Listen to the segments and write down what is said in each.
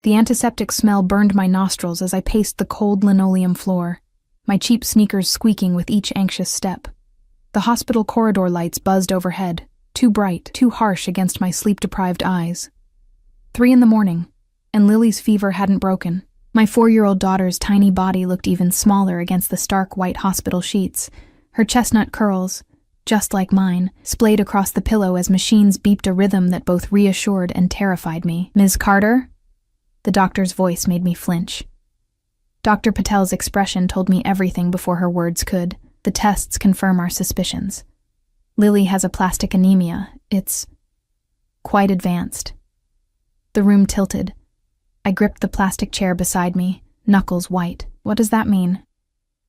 The antiseptic smell burned my nostrils as I paced the cold linoleum floor, my cheap sneakers squeaking with each anxious step. The hospital corridor lights buzzed overhead, too bright, too harsh against my sleep-deprived eyes. 3 a.m, and Lily's fever hadn't broken. My 4-year-old daughter's tiny body looked even smaller against the stark white hospital sheets, her chestnut curls, just like mine, splayed across the pillow as machines beeped a rhythm that both reassured and terrified me. "Ms. Carter?" The doctor's voice made me flinch. Dr. Patel's expression told me everything before her words could. The tests confirm our suspicions. Lily has aplastic anemia. It's quite advanced. The room tilted. I gripped the plastic chair beside me, knuckles white. What does that mean?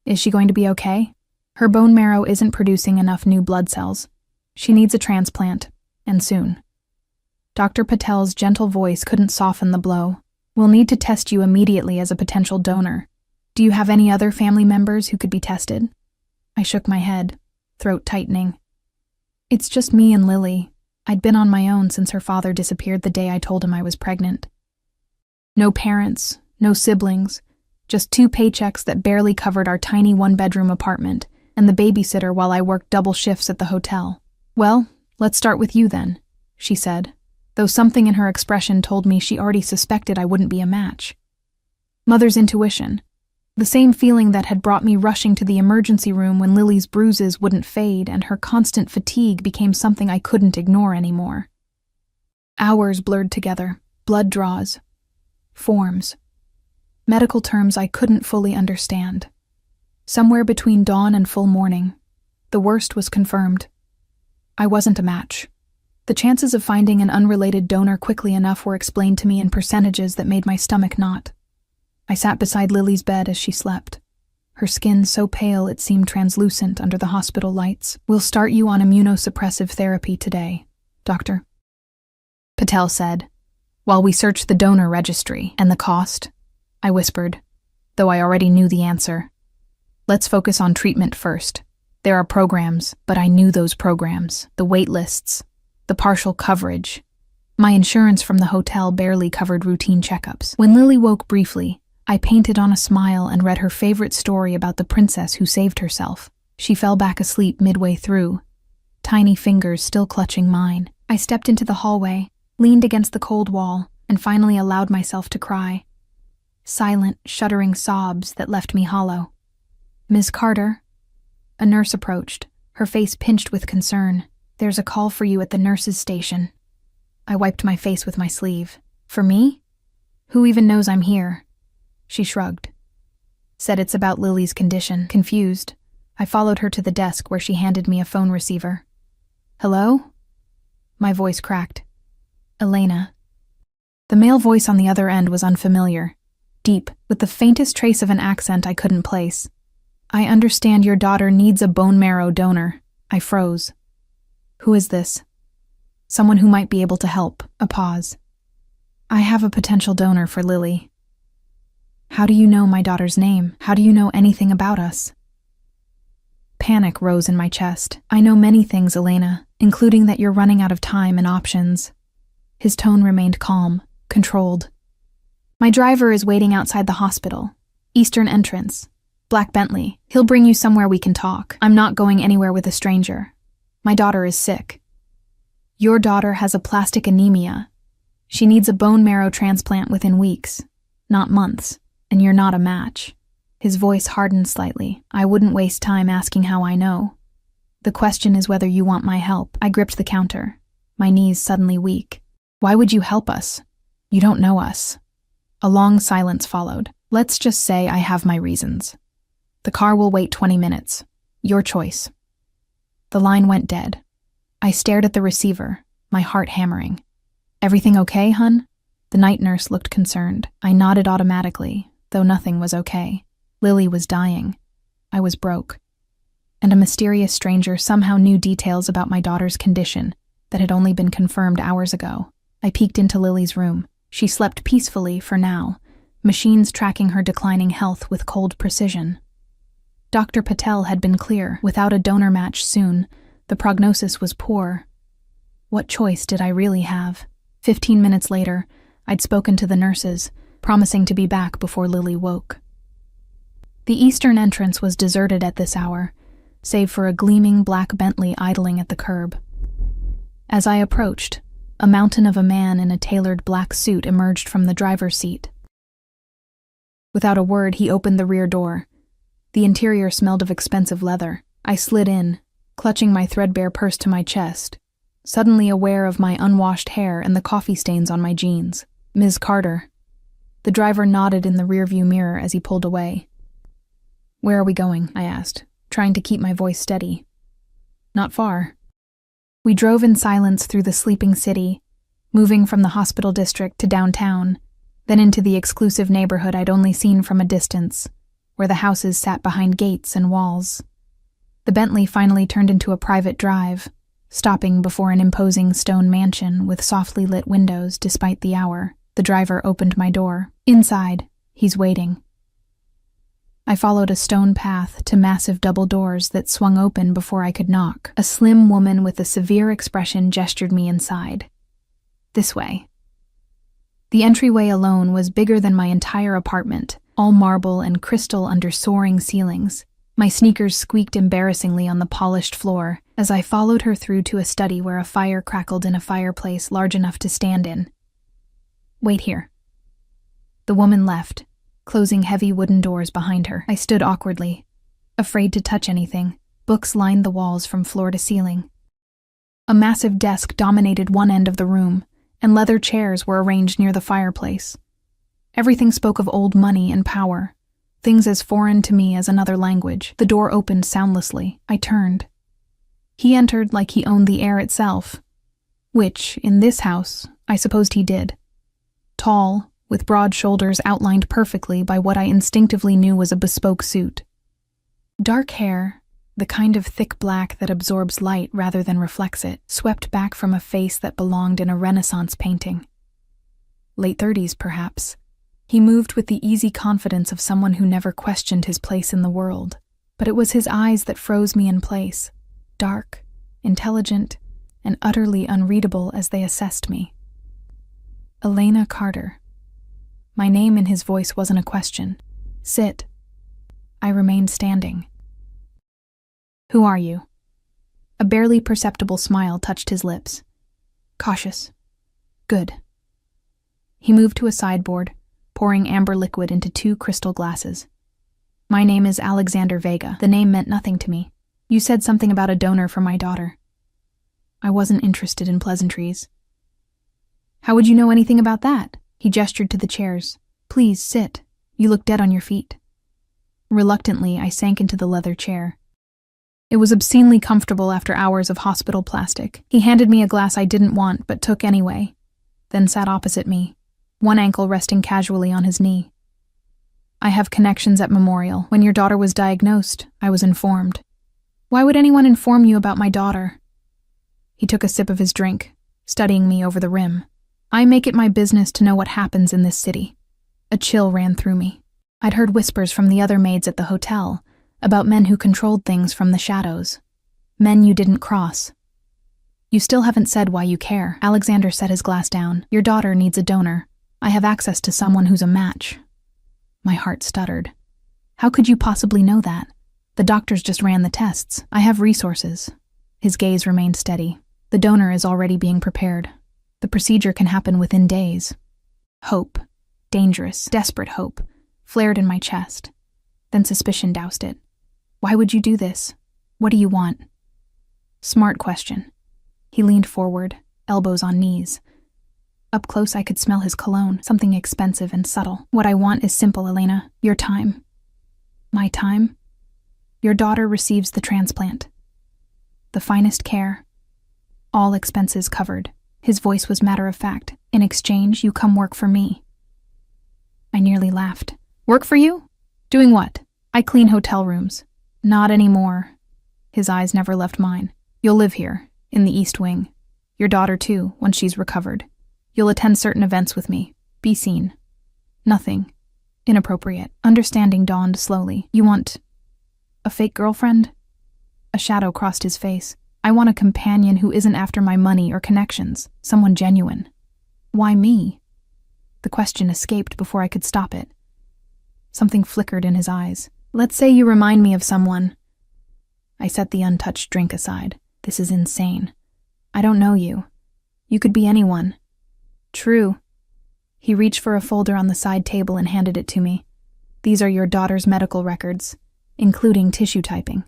Is she going to be okay? Her bone marrow isn't producing enough new blood cells. She needs a transplant, and soon. Dr. Patel's gentle voice couldn't soften the blow. "We'll need to test you immediately as a potential donor. Do you have any other family members who could be tested?" I shook my head, throat tightening. "It's just me and Lily. I'd been on my own since her father disappeared the day I told him I was pregnant. No parents, no siblings, just 2 paychecks that barely covered our tiny 1-bedroom apartment and the babysitter while I worked double shifts at the hotel." "Well, let's start with you then," she said, though something in her expression told me she already suspected I wouldn't be a match. Mother's intuition. The same feeling that had brought me rushing to the emergency room when Lily's bruises wouldn't fade and her constant fatigue became something I couldn't ignore anymore. Hours blurred together, blood draws, forms, medical terms I couldn't fully understand. Somewhere between dawn and full morning, the worst was confirmed. I wasn't a match. The chances of finding an unrelated donor quickly enough were explained to me in percentages that made my stomach knot. I sat beside Lily's bed as she slept, her skin so pale it seemed translucent under the hospital lights. "We'll start you on immunosuppressive therapy today, Doctor," Patel said, "while we search the donor registry." "And the cost?" I whispered, though I already knew the answer. "Let's focus on treatment first. There are programs, but I knew those programs, the wait lists, the partial coverage. My insurance from the hotel barely covered routine checkups." When Lily woke briefly, I painted on a smile and read her favorite story about the princess who saved herself. She fell back asleep midway through, tiny fingers still clutching mine. I stepped into the hallway, leaned against the cold wall, and finally allowed myself to cry. Silent, shuddering sobs that left me hollow. "Ms. Carter?" A nurse approached, her face pinched with concern. "There's a call for you at the nurse's station." I wiped my face with my sleeve. "For me? Who even knows I'm here?" She shrugged. "Said it's about Lily's condition." Confused, I followed her to the desk where she handed me a phone receiver. "Hello?" My voice cracked. "Elena." The male voice on the other end was unfamiliar, deep, with the faintest trace of an accent I couldn't place. "I understand your daughter needs a bone marrow donor." I froze. "Who is this?" "Someone who might be able to help." A pause. "I have a potential donor for Lily." "How do you know my daughter's name? How do you know anything about us?" Panic rose in my chest. "I know many things, Elena, including that you're running out of time and options." His tone remained calm, controlled. "My driver is waiting outside the hospital. Eastern entrance. Black Bentley. He'll bring you somewhere we can talk. I'm not going anywhere with a stranger. My daughter is sick." "Your daughter has aplastic anemia. She needs a bone marrow transplant within weeks, not months. And you're not a match." His voice hardened slightly. "I wouldn't waste time asking how I know. The question is whether you want my help." I gripped the counter, my knees suddenly weak. "Why would you help us? You don't know us." A long silence followed. "Let's just say I have my reasons. The car will wait 20 minutes. Your choice." The line went dead. I stared at the receiver, my heart hammering. "Everything okay, hun?" The night nurse looked concerned. I nodded automatically, though nothing was okay. Lily was dying. I was broke. And a mysterious stranger somehow knew details about my daughter's condition that had only been confirmed hours ago. I peeked into Lily's room. She slept peacefully for now, machines tracking her declining health with cold precision. Dr. Patel had been clear. Without a donor match soon, the prognosis was poor. What choice did I really have? 15 minutes later, I'd spoken to the nurses, promising to be back before Lily woke. The eastern entrance was deserted at this hour, save for a gleaming black Bentley idling at the curb. As I approached, a mountain of a man in a tailored black suit emerged from the driver's seat. Without a word, he opened the rear door. The interior smelled of expensive leather. I slid in, clutching my threadbare purse to my chest, suddenly aware of my unwashed hair and the coffee stains on my jeans. "Ms. Carter." The driver nodded in the rearview mirror as he pulled away. "Where are we going?" I asked, trying to keep my voice steady. "Not far." We drove in silence through the sleeping city, moving from the hospital district to downtown, then into the exclusive neighborhood I'd only seen from a distance, where the houses sat behind gates and walls. The Bentley finally turned into a private drive, stopping before an imposing stone mansion with softly lit windows despite the hour. The driver opened my door. "Inside, he's waiting." I followed a stone path to massive double doors that swung open before I could knock. A slim woman with a severe expression gestured me inside. "This way." The entryway alone was bigger than my entire apartment, all marble and crystal under soaring ceilings. My sneakers squeaked embarrassingly on the polished floor as I followed her through to a study where a fire crackled in a fireplace large enough to stand in. "Wait here." The woman left, closing heavy wooden doors behind her. I stood awkwardly, afraid to touch anything. Books lined the walls from floor to ceiling. A massive desk dominated one end of the room, and leather chairs were arranged near the fireplace. Everything spoke of old money and power, things as foreign to me as another language. The door opened soundlessly. I turned. He entered like he owned the air itself, which, in this house, I supposed he did. Tall, with broad shoulders outlined perfectly by what I instinctively knew was a bespoke suit. Dark hair, the kind of thick black that absorbs light rather than reflects it, swept back from a face that belonged in a Renaissance painting. Late 30s, perhaps. He moved with the easy confidence of someone who never questioned his place in the world. But it was his eyes that froze me in place, dark, intelligent, and utterly unreadable as they assessed me. Elena Carter. My name in his voice wasn't a question. "Sit." I remained standing. "Who are you?" A barely perceptible smile touched his lips. "Cautious." "Good." He moved to a sideboard, pouring amber liquid into 2 crystal glasses. "My name is Alexander Vega." The name meant nothing to me. "You said something about a donor for my daughter." I wasn't interested in pleasantries. "How would you know anything about that?" He gestured to the chairs. "Please, sit. You look dead on your feet." Reluctantly, I sank into the leather chair. It was obscenely comfortable after hours of hospital plastic. He handed me a glass I didn't want but took anyway, then sat opposite me, one ankle resting casually on his knee. "I have connections at Memorial. When your daughter was diagnosed, I was informed." "Why would anyone inform you about my daughter?" He took a sip of his drink, studying me over the rim. "I make it my business to know what happens in this city." A chill ran through me. I'd heard whispers from the other maids at the hotel about men who controlled things from the shadows. Men you didn't cross. "You still haven't said why you care." Alexander set his glass down. "Your daughter needs a donor. I have access to someone who's a match." My heart stuttered. "How could you possibly know that? The doctors just ran the tests. I have resources." His gaze remained steady. "The donor is already being prepared. The procedure can happen within days." Hope, dangerous, desperate hope, flared in my chest. Then suspicion doused it. "Why would you do this? What do you want?" Smart question. He leaned forward, elbows on knees. Up close I could smell his cologne, something expensive and subtle. "What I want is simple, Elena. Your time." "My time?" "Your daughter receives the transplant. The finest care. All expenses covered." His voice was matter-of-fact. "In exchange, you come work for me." I nearly laughed. "Work for you? Doing what?" "I clean hotel rooms." "Not anymore." His eyes never left mine. "You'll live here, in the East Wing. Your daughter, too, once she's recovered. You'll attend certain events with me. Be seen." Nothing. Inappropriate. Understanding dawned slowly. "You want a fake girlfriend?" A shadow crossed his face. "I want a companion who isn't after my money or connections. Someone genuine." "Why me?" The question escaped before I could stop it. Something flickered in his eyes. Let's say you remind me of someone. I set the untouched drink aside. This is insane. I don't know you. You could be anyone. True. He reached for a folder on the side table and handed it to me. These are your daughter's medical records, including tissue typing.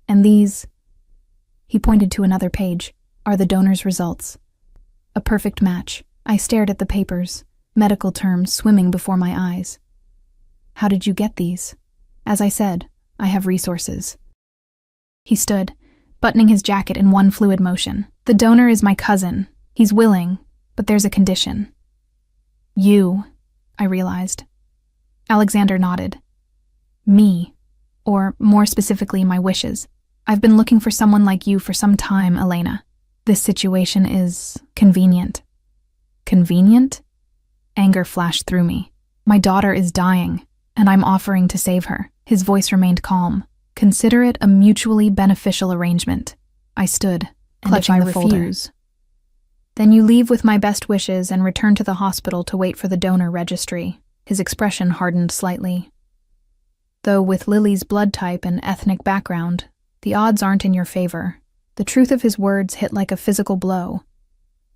And these, he pointed to another page, are the donor's results. A perfect match. I stared at the papers, medical terms swimming before my eyes. How did you get these? As I said, I have resources. He stood, buttoning his jacket in one fluid motion. The donor is my cousin. He's willing, but there's a condition. You, I realized. Alexander nodded. Me, or more specifically, my wishes. I've been looking for someone like you for some time, Elena. This situation is convenient. Convenient? Anger flashed through me. My daughter is dying, and I'm offering to save her. His voice remained calm. Consider it a mutually beneficial arrangement. I stood, clutching the folder. Then you leave with my best wishes and return to the hospital to wait for the donor registry. His expression hardened slightly. Though with Lily's blood type and ethnic background, the odds aren't in your favor. The truth of his words hit like a physical blow.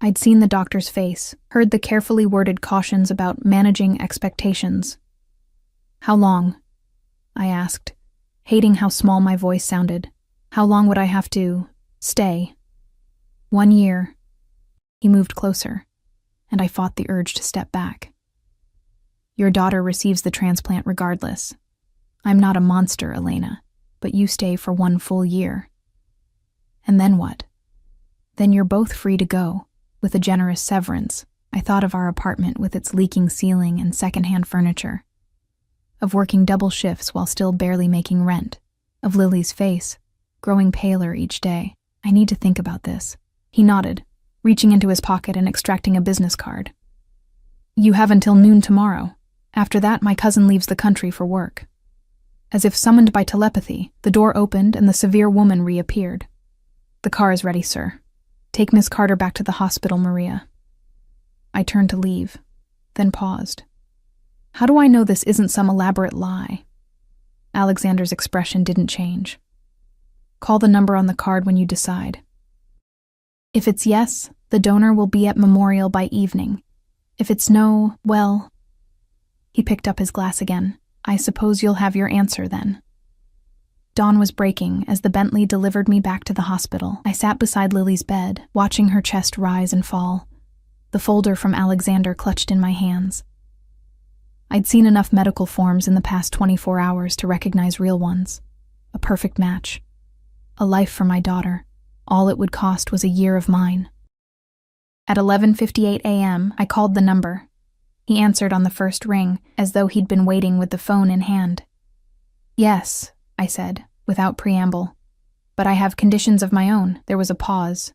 I'd seen the doctor's face, heard the carefully worded cautions about managing expectations. How long? I asked, hating how small my voice sounded. How long would I have to stay? 1 year. He moved closer, and I fought the urge to step back. Your daughter receives the transplant regardless. I'm not a monster, Elena, but you stay for 1 full year. And then what? Then you're both free to go, with a generous severance. I thought of our apartment with its leaking ceiling and secondhand furniture. Of working double shifts while still barely making rent. Of Lily's face, growing paler each day. I need to think about this. He nodded, reaching into his pocket and extracting a business card. You have until noon tomorrow. After that, my cousin leaves the country for work. As if summoned by telepathy, the door opened and the severe woman reappeared. The car is ready, sir. Take Miss Carter back to the hospital, Maria. I turned to leave, then paused. How do I know this isn't some elaborate lie? Alexander's expression didn't change. Call the number on the card when you decide. If it's yes, the donor will be at Memorial by evening. If it's no, well... He picked up his glass again. I suppose you'll have your answer then. Dawn was breaking as the Bentley delivered me back to the hospital. I sat beside Lily's bed, watching her chest rise and fall, the folder from Alexander clutched in my hands. I'd seen enough medical forms in the past 24 hours to recognize real ones. A perfect match. A life for my daughter. All it would cost was a year of mine. At 11:58 a.m., I called the number. He answered on the first ring, as though he'd been waiting with the phone in hand. Yes, I said, without preamble. But I have conditions of my own. There was a pause.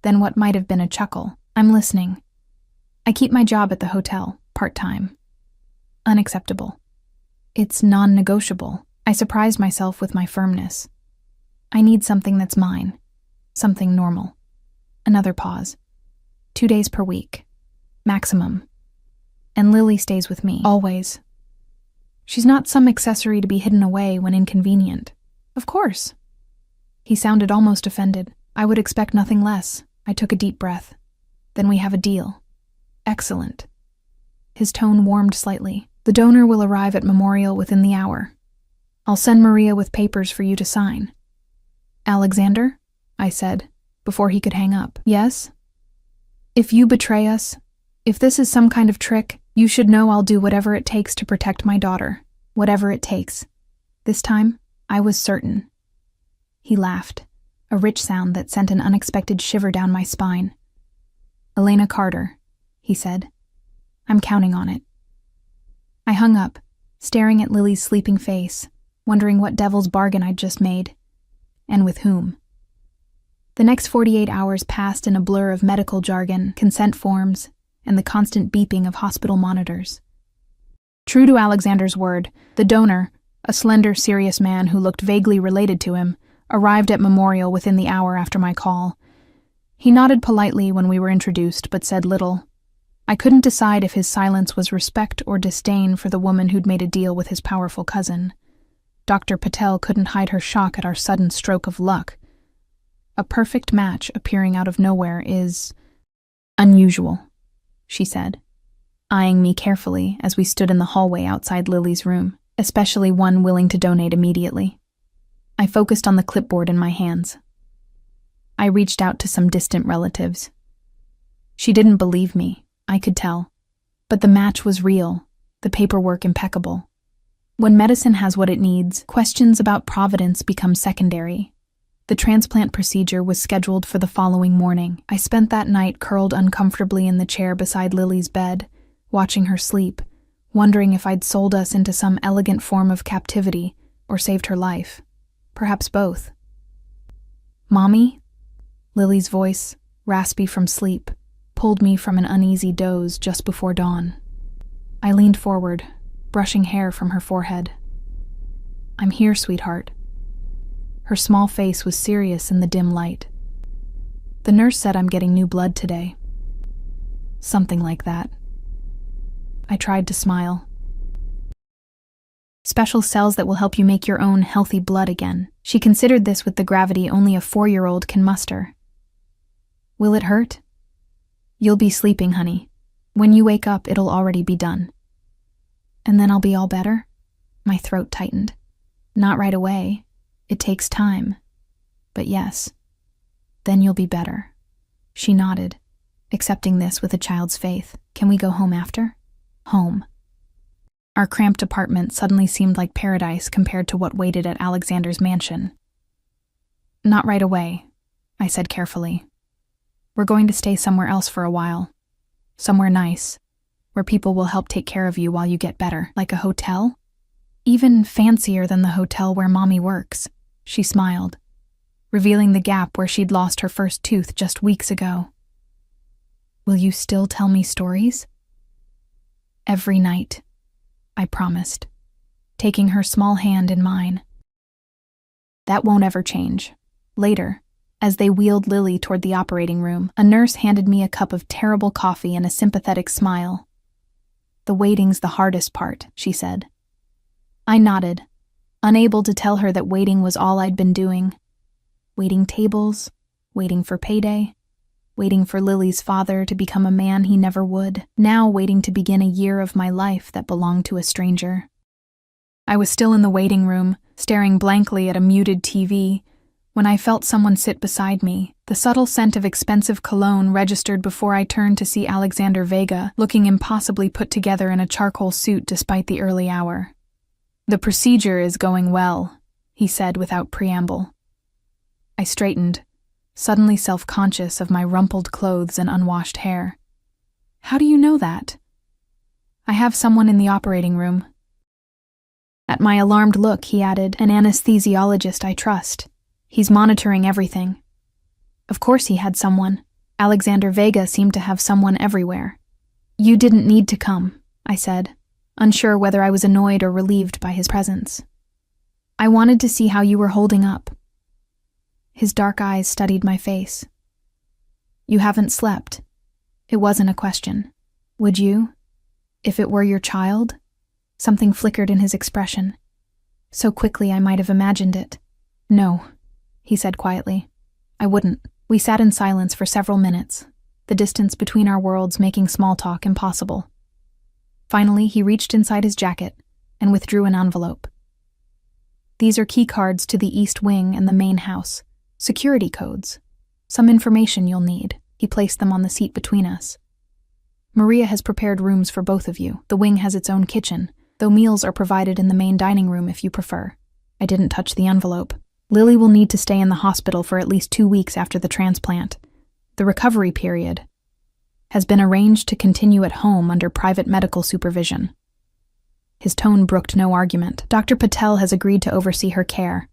Then what might have been a chuckle. I'm listening. I keep my job at the hotel, part-time. Unacceptable. It's non-negotiable. I surprised myself with my firmness. I need something that's mine. Something normal. Another pause. 2 days per week. Maximum. And Lily stays with me, always. She's not some accessory to be hidden away when inconvenient. Of course. He sounded almost offended. I would expect nothing less. I took a deep breath. Then we have a deal. Excellent. His tone warmed slightly. The donor will arrive at Memorial within the hour. I'll send Maria with papers for you to sign. Alexander? I said, before he could hang up. Yes? If you betray us, if this is some kind of trick, you should know I'll do whatever it takes to protect my daughter. Whatever it takes. This time, I was certain. He laughed, a rich sound that sent an unexpected shiver down my spine. Elena Carter, he said. I'm counting on it. I hung up, staring at Lily's sleeping face, wondering what devil's bargain I'd just made. And with whom. The next 48 hours passed in a blur of medical jargon, consent forms, and the constant beeping of hospital monitors. True to Alexander's word, the donor, a slender, serious man who looked vaguely related to him, arrived at Memorial within the hour after my call. He nodded politely when we were introduced, but said little. I couldn't decide if his silence was respect or disdain for the woman who'd made a deal with his powerful cousin. Dr. Patel couldn't hide her shock at our sudden stroke of luck. A perfect match appearing out of nowhere is unusual, she said, eyeing me carefully as we stood in the hallway outside Lily's room, especially one willing to donate immediately. I focused on the clipboard in my hands. I reached out to some distant relatives. She didn't believe me, I could tell. But the match was real, the paperwork impeccable. When medicine has what it needs, questions about providence become secondary. The transplant procedure was scheduled for the following morning. I spent that night curled uncomfortably in the chair beside Lily's bed, watching her sleep, wondering if I'd sold us into some elegant form of captivity or saved her life. Perhaps both. "Mommy?" Lily's voice, raspy from sleep, pulled me from an uneasy doze just before dawn. I leaned forward, brushing hair from her forehead. "I'm here, sweetheart." Her small face was serious in the dim light. "The nurse said I'm getting new blood today." Something like that. I tried to smile. "Special cells that will help you make your own healthy blood again." She considered this with the gravity only a 4-year-old can muster. "Will it hurt?" "You'll be sleeping, honey. When you wake up, it'll already be done." "And then I'll be all better?" My throat tightened. "Not right away. It takes time. But yes, then you'll be better." She nodded, accepting this with a child's faith. "Can we go home after?" Home. Our cramped apartment suddenly seemed like paradise compared to what waited at Alexander's mansion. "Not right away," I said carefully. "We're going to stay somewhere else for a while. Somewhere nice, where people will help take care of you while you get better." "Like a hotel?" "Even fancier than the hotel where Mommy works." She smiled, revealing the gap where she'd lost her first tooth just weeks ago. "Will you still tell me stories?" "Every night," I promised, taking her small hand in mine. "That won't ever change." Later, as they wheeled Lily toward the operating room, a nurse handed me a cup of terrible coffee and a sympathetic smile. "The waiting's the hardest part," she said. I nodded, unable to tell her that waiting was all I'd been doing. Waiting tables, waiting for payday, waiting for Lily's father to become a man he never would, now waiting to begin a year of my life that belonged to a stranger. I was still in the waiting room, staring blankly at a muted TV, when I felt someone sit beside me. The subtle scent of expensive cologne registered before I turned to see Alexander Vega, looking impossibly put together in a charcoal suit despite the early hour. "The procedure is going well," he said without preamble. I straightened, suddenly self-conscious of my rumpled clothes and unwashed hair. "How do you know that?" "I have someone in the operating room." At my alarmed look, he added, "An anesthesiologist I trust. He's monitoring everything." Of course he had someone. Alexander Vega seemed to have someone everywhere. "You didn't need to come," I said, unsure whether I was annoyed or relieved by his presence. "I wanted to see how you were holding up." His dark eyes studied my face. "You haven't slept." It wasn't a question. "Would you? If it were your child?" Something flickered in his expression. So quickly I might have imagined it. "No," he said quietly. "I wouldn't." We sat in silence for several minutes, the distance between our worlds making small talk impossible. Finally, he reached inside his jacket and withdrew an envelope. "These are key cards to the East Wing and the main house. Security codes. Some information you'll need." He placed them on the seat between us. "Maria has prepared rooms for both of you. The wing has its own kitchen, though meals are provided in the main dining room if you prefer." I didn't touch the envelope. "Lily will need to stay in the hospital for at least 2 weeks after the transplant. The recovery period has been arranged to continue at home under private medical supervision." His tone brooked no argument. "Dr. Patel has agreed to oversee her care.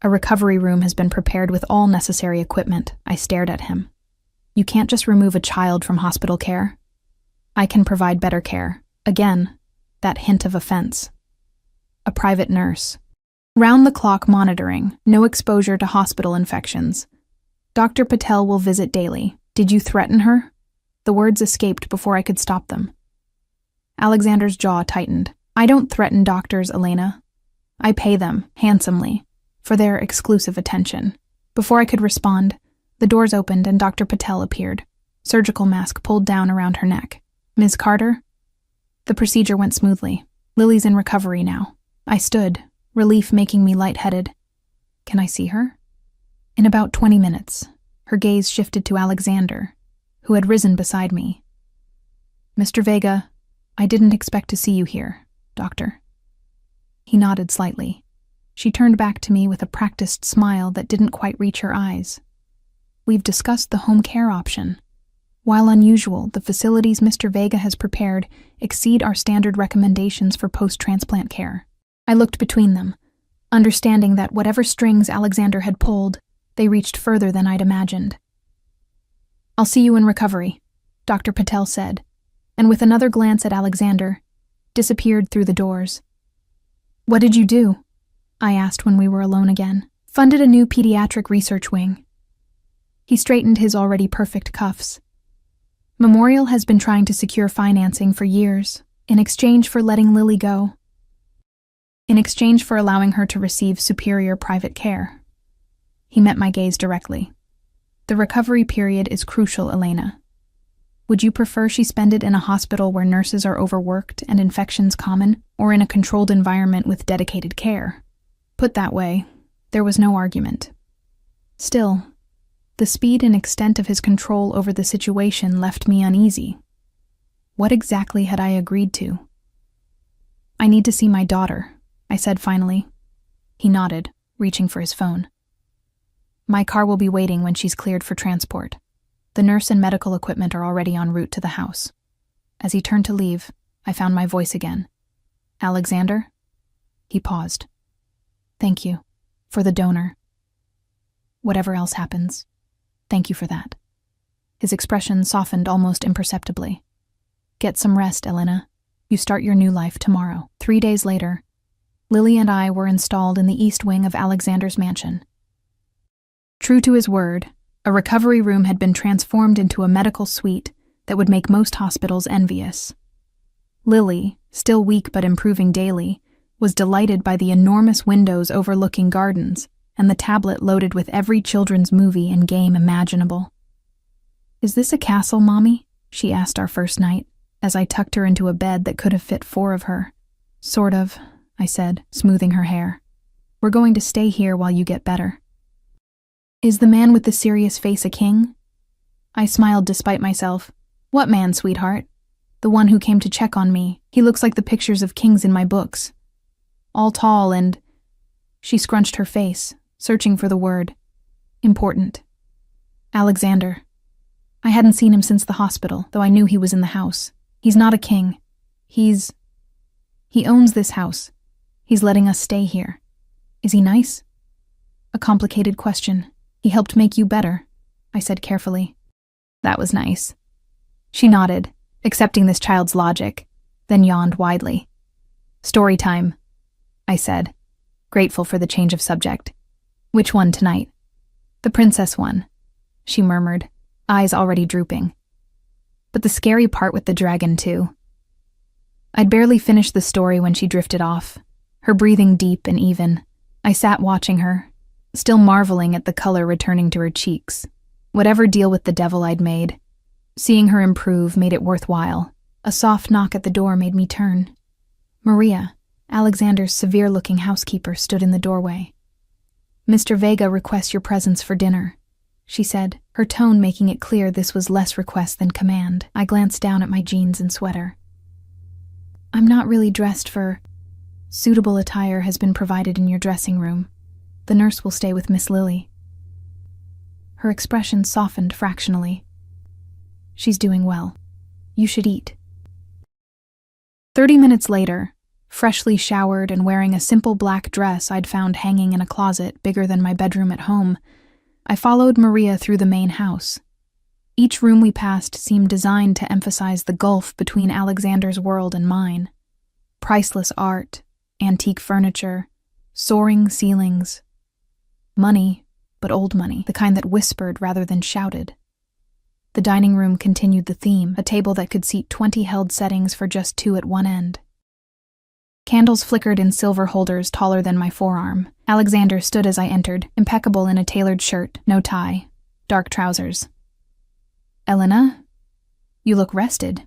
A recovery room has been prepared with all necessary equipment." I stared at him. "You can't just remove a child from hospital care." "I can provide better care." Again, that hint of offense. "A private nurse. Round-the-clock monitoring, no exposure to hospital infections. Dr. Patel will visit daily." "Did you threaten her?" The words escaped before I could stop them. Alexander's jaw tightened. I don't threaten doctors, Elena. I pay them, handsomely, for their exclusive attention. Before I could respond, the doors opened and Dr. Patel appeared, surgical mask pulled down around her neck. Ms. Carter? The procedure went smoothly. Lily's in recovery now. I stood, relief making me lightheaded. Can I see her? In about 20 minutes, her gaze shifted to Alexander, who had risen beside me. Mr. Vega, I didn't expect to see you here, Doctor. He nodded slightly. She turned back to me with a practiced smile that didn't quite reach her eyes. We've discussed the home care option. While unusual, the facilities Mr. Vega has prepared exceed our standard recommendations for post-transplant care. I looked between them, understanding that whatever strings Alexander had pulled, they reached further than I'd imagined. I'll see you in recovery, Dr. Patel said, and with another glance at Alexander, disappeared through the doors. What did you do? I asked when we were alone again. Funded a new pediatric research wing. He straightened his already perfect cuffs. Memorial has been trying to secure financing for years, in exchange for letting Lily go. In exchange for allowing her to receive superior private care. He met my gaze directly. The recovery period is crucial, Elena. Would you prefer she spend it in a hospital where nurses are overworked and infections common, or in a controlled environment with dedicated care? Put that way, there was no argument. Still, the speed and extent of his control over the situation left me uneasy. What exactly had I agreed to? I need to see my daughter, I said finally. He nodded, reaching for his phone. My car will be waiting when she's cleared for transport. The nurse and medical equipment are already en route to the house. As he turned to leave, I found my voice again. Alexander? He paused. Thank you. For the donor. Whatever else happens, thank you for that. His expression softened almost imperceptibly. Get some rest, Elena. You start your new life tomorrow. 3 days later, Lily and I were installed in the east wing of Alexander's mansion. True to his word, a recovery room had been transformed into a medical suite that would make most hospitals envious. Lily, still weak but improving daily, was delighted by the enormous windows overlooking gardens and the tablet loaded with every children's movie and game imaginable. Is this a castle, Mommy? She asked our first night, as I tucked her into a bed that could have fit 4 of her. Sort of, I said, smoothing her hair. We're going to stay here while you get better. Is the man with the serious face a king? I smiled despite myself. What man, sweetheart? The one who came to check on me. He looks like the pictures of kings in my books. All tall and... She scrunched her face, searching for the word. Important. Alexander. I hadn't seen him since the hospital, though I knew he was in the house. He's not a king. He owns this house. He's letting us stay here. Is he nice? A complicated question. He helped make you better, I said carefully. That was nice. She nodded, accepting this child's logic, then yawned widely. Story time, I said, grateful for the change of subject. Which one tonight? The princess one, she murmured, eyes already drooping. But the scary part with the dragon, too. I'd barely finished the story when she drifted off, her breathing deep and even. I sat watching her, still marveling at the color returning to her cheeks. Whatever deal with the devil I'd made, seeing her improve made it worthwhile. A soft knock at the door made me turn. Maria, Alexander's severe-looking housekeeper, stood in the doorway. Mr. Vega requests your presence for dinner, she said, her tone making it clear this was less request than command. I glanced down at my jeans and sweater. I'm not really dressed for... Suitable attire has been provided in your dressing room. The nurse will stay with Miss Lily. Her expression softened fractionally. She's doing well. You should eat. 30 minutes later, freshly showered and wearing a simple black dress I'd found hanging in a closet bigger than my bedroom at home, I followed Maria through the main house. Each room we passed seemed designed to emphasize the gulf between Alexander's world and mine. Priceless art, antique furniture, soaring ceilings. Money, but old money, the kind that whispered rather than shouted. The dining room continued the theme, a table that could seat 20 held settings for just 2 at one end. Candles flickered in silver holders taller than my forearm. Alexander stood as I entered, impeccable in a tailored shirt, no tie, dark trousers. "Elena? You look rested."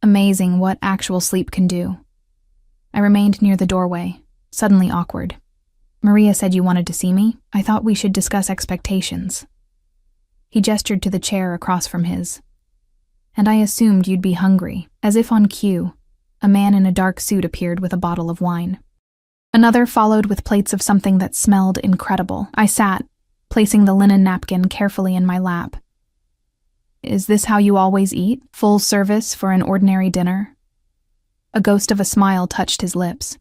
Amazing what actual sleep can do. I remained near the doorway, suddenly awkward. "Maria said you wanted to see me. I thought we should discuss expectations." He gestured to the chair across from his. "And I assumed you'd be hungry." As if on cue, a man in a dark suit appeared with a bottle of wine. Another followed with plates of something that smelled incredible. I sat, placing the linen napkin carefully in my lap. "Is this how you always eat? Full service for an ordinary dinner?" A ghost of a smile touched his lips.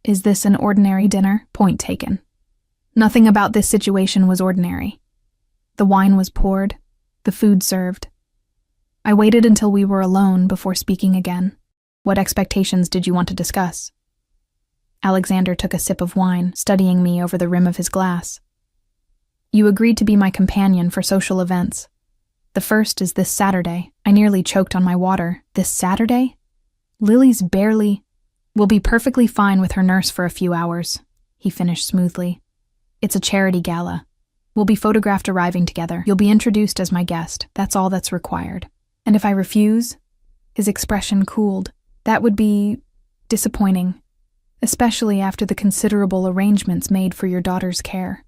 "Is this an ordinary dinner?" Point taken. Nothing about this situation was ordinary. The wine was poured, the food served. I waited until we were alone before speaking again. "What expectations did you want to discuss?" Alexander took a sip of wine, studying me over the rim of his glass. "You agreed to be my companion for social events. The first is this Saturday." I nearly choked on my water. "This Saturday? Lily's barely—" "Will be perfectly fine with her nurse for a few hours," he finished smoothly. "It's a charity gala. We'll be photographed arriving together. You'll be introduced as my guest. That's all that's required. And if I refuse?" His expression cooled. "That would be disappointing, especially after the considerable arrangements made for your daughter's care."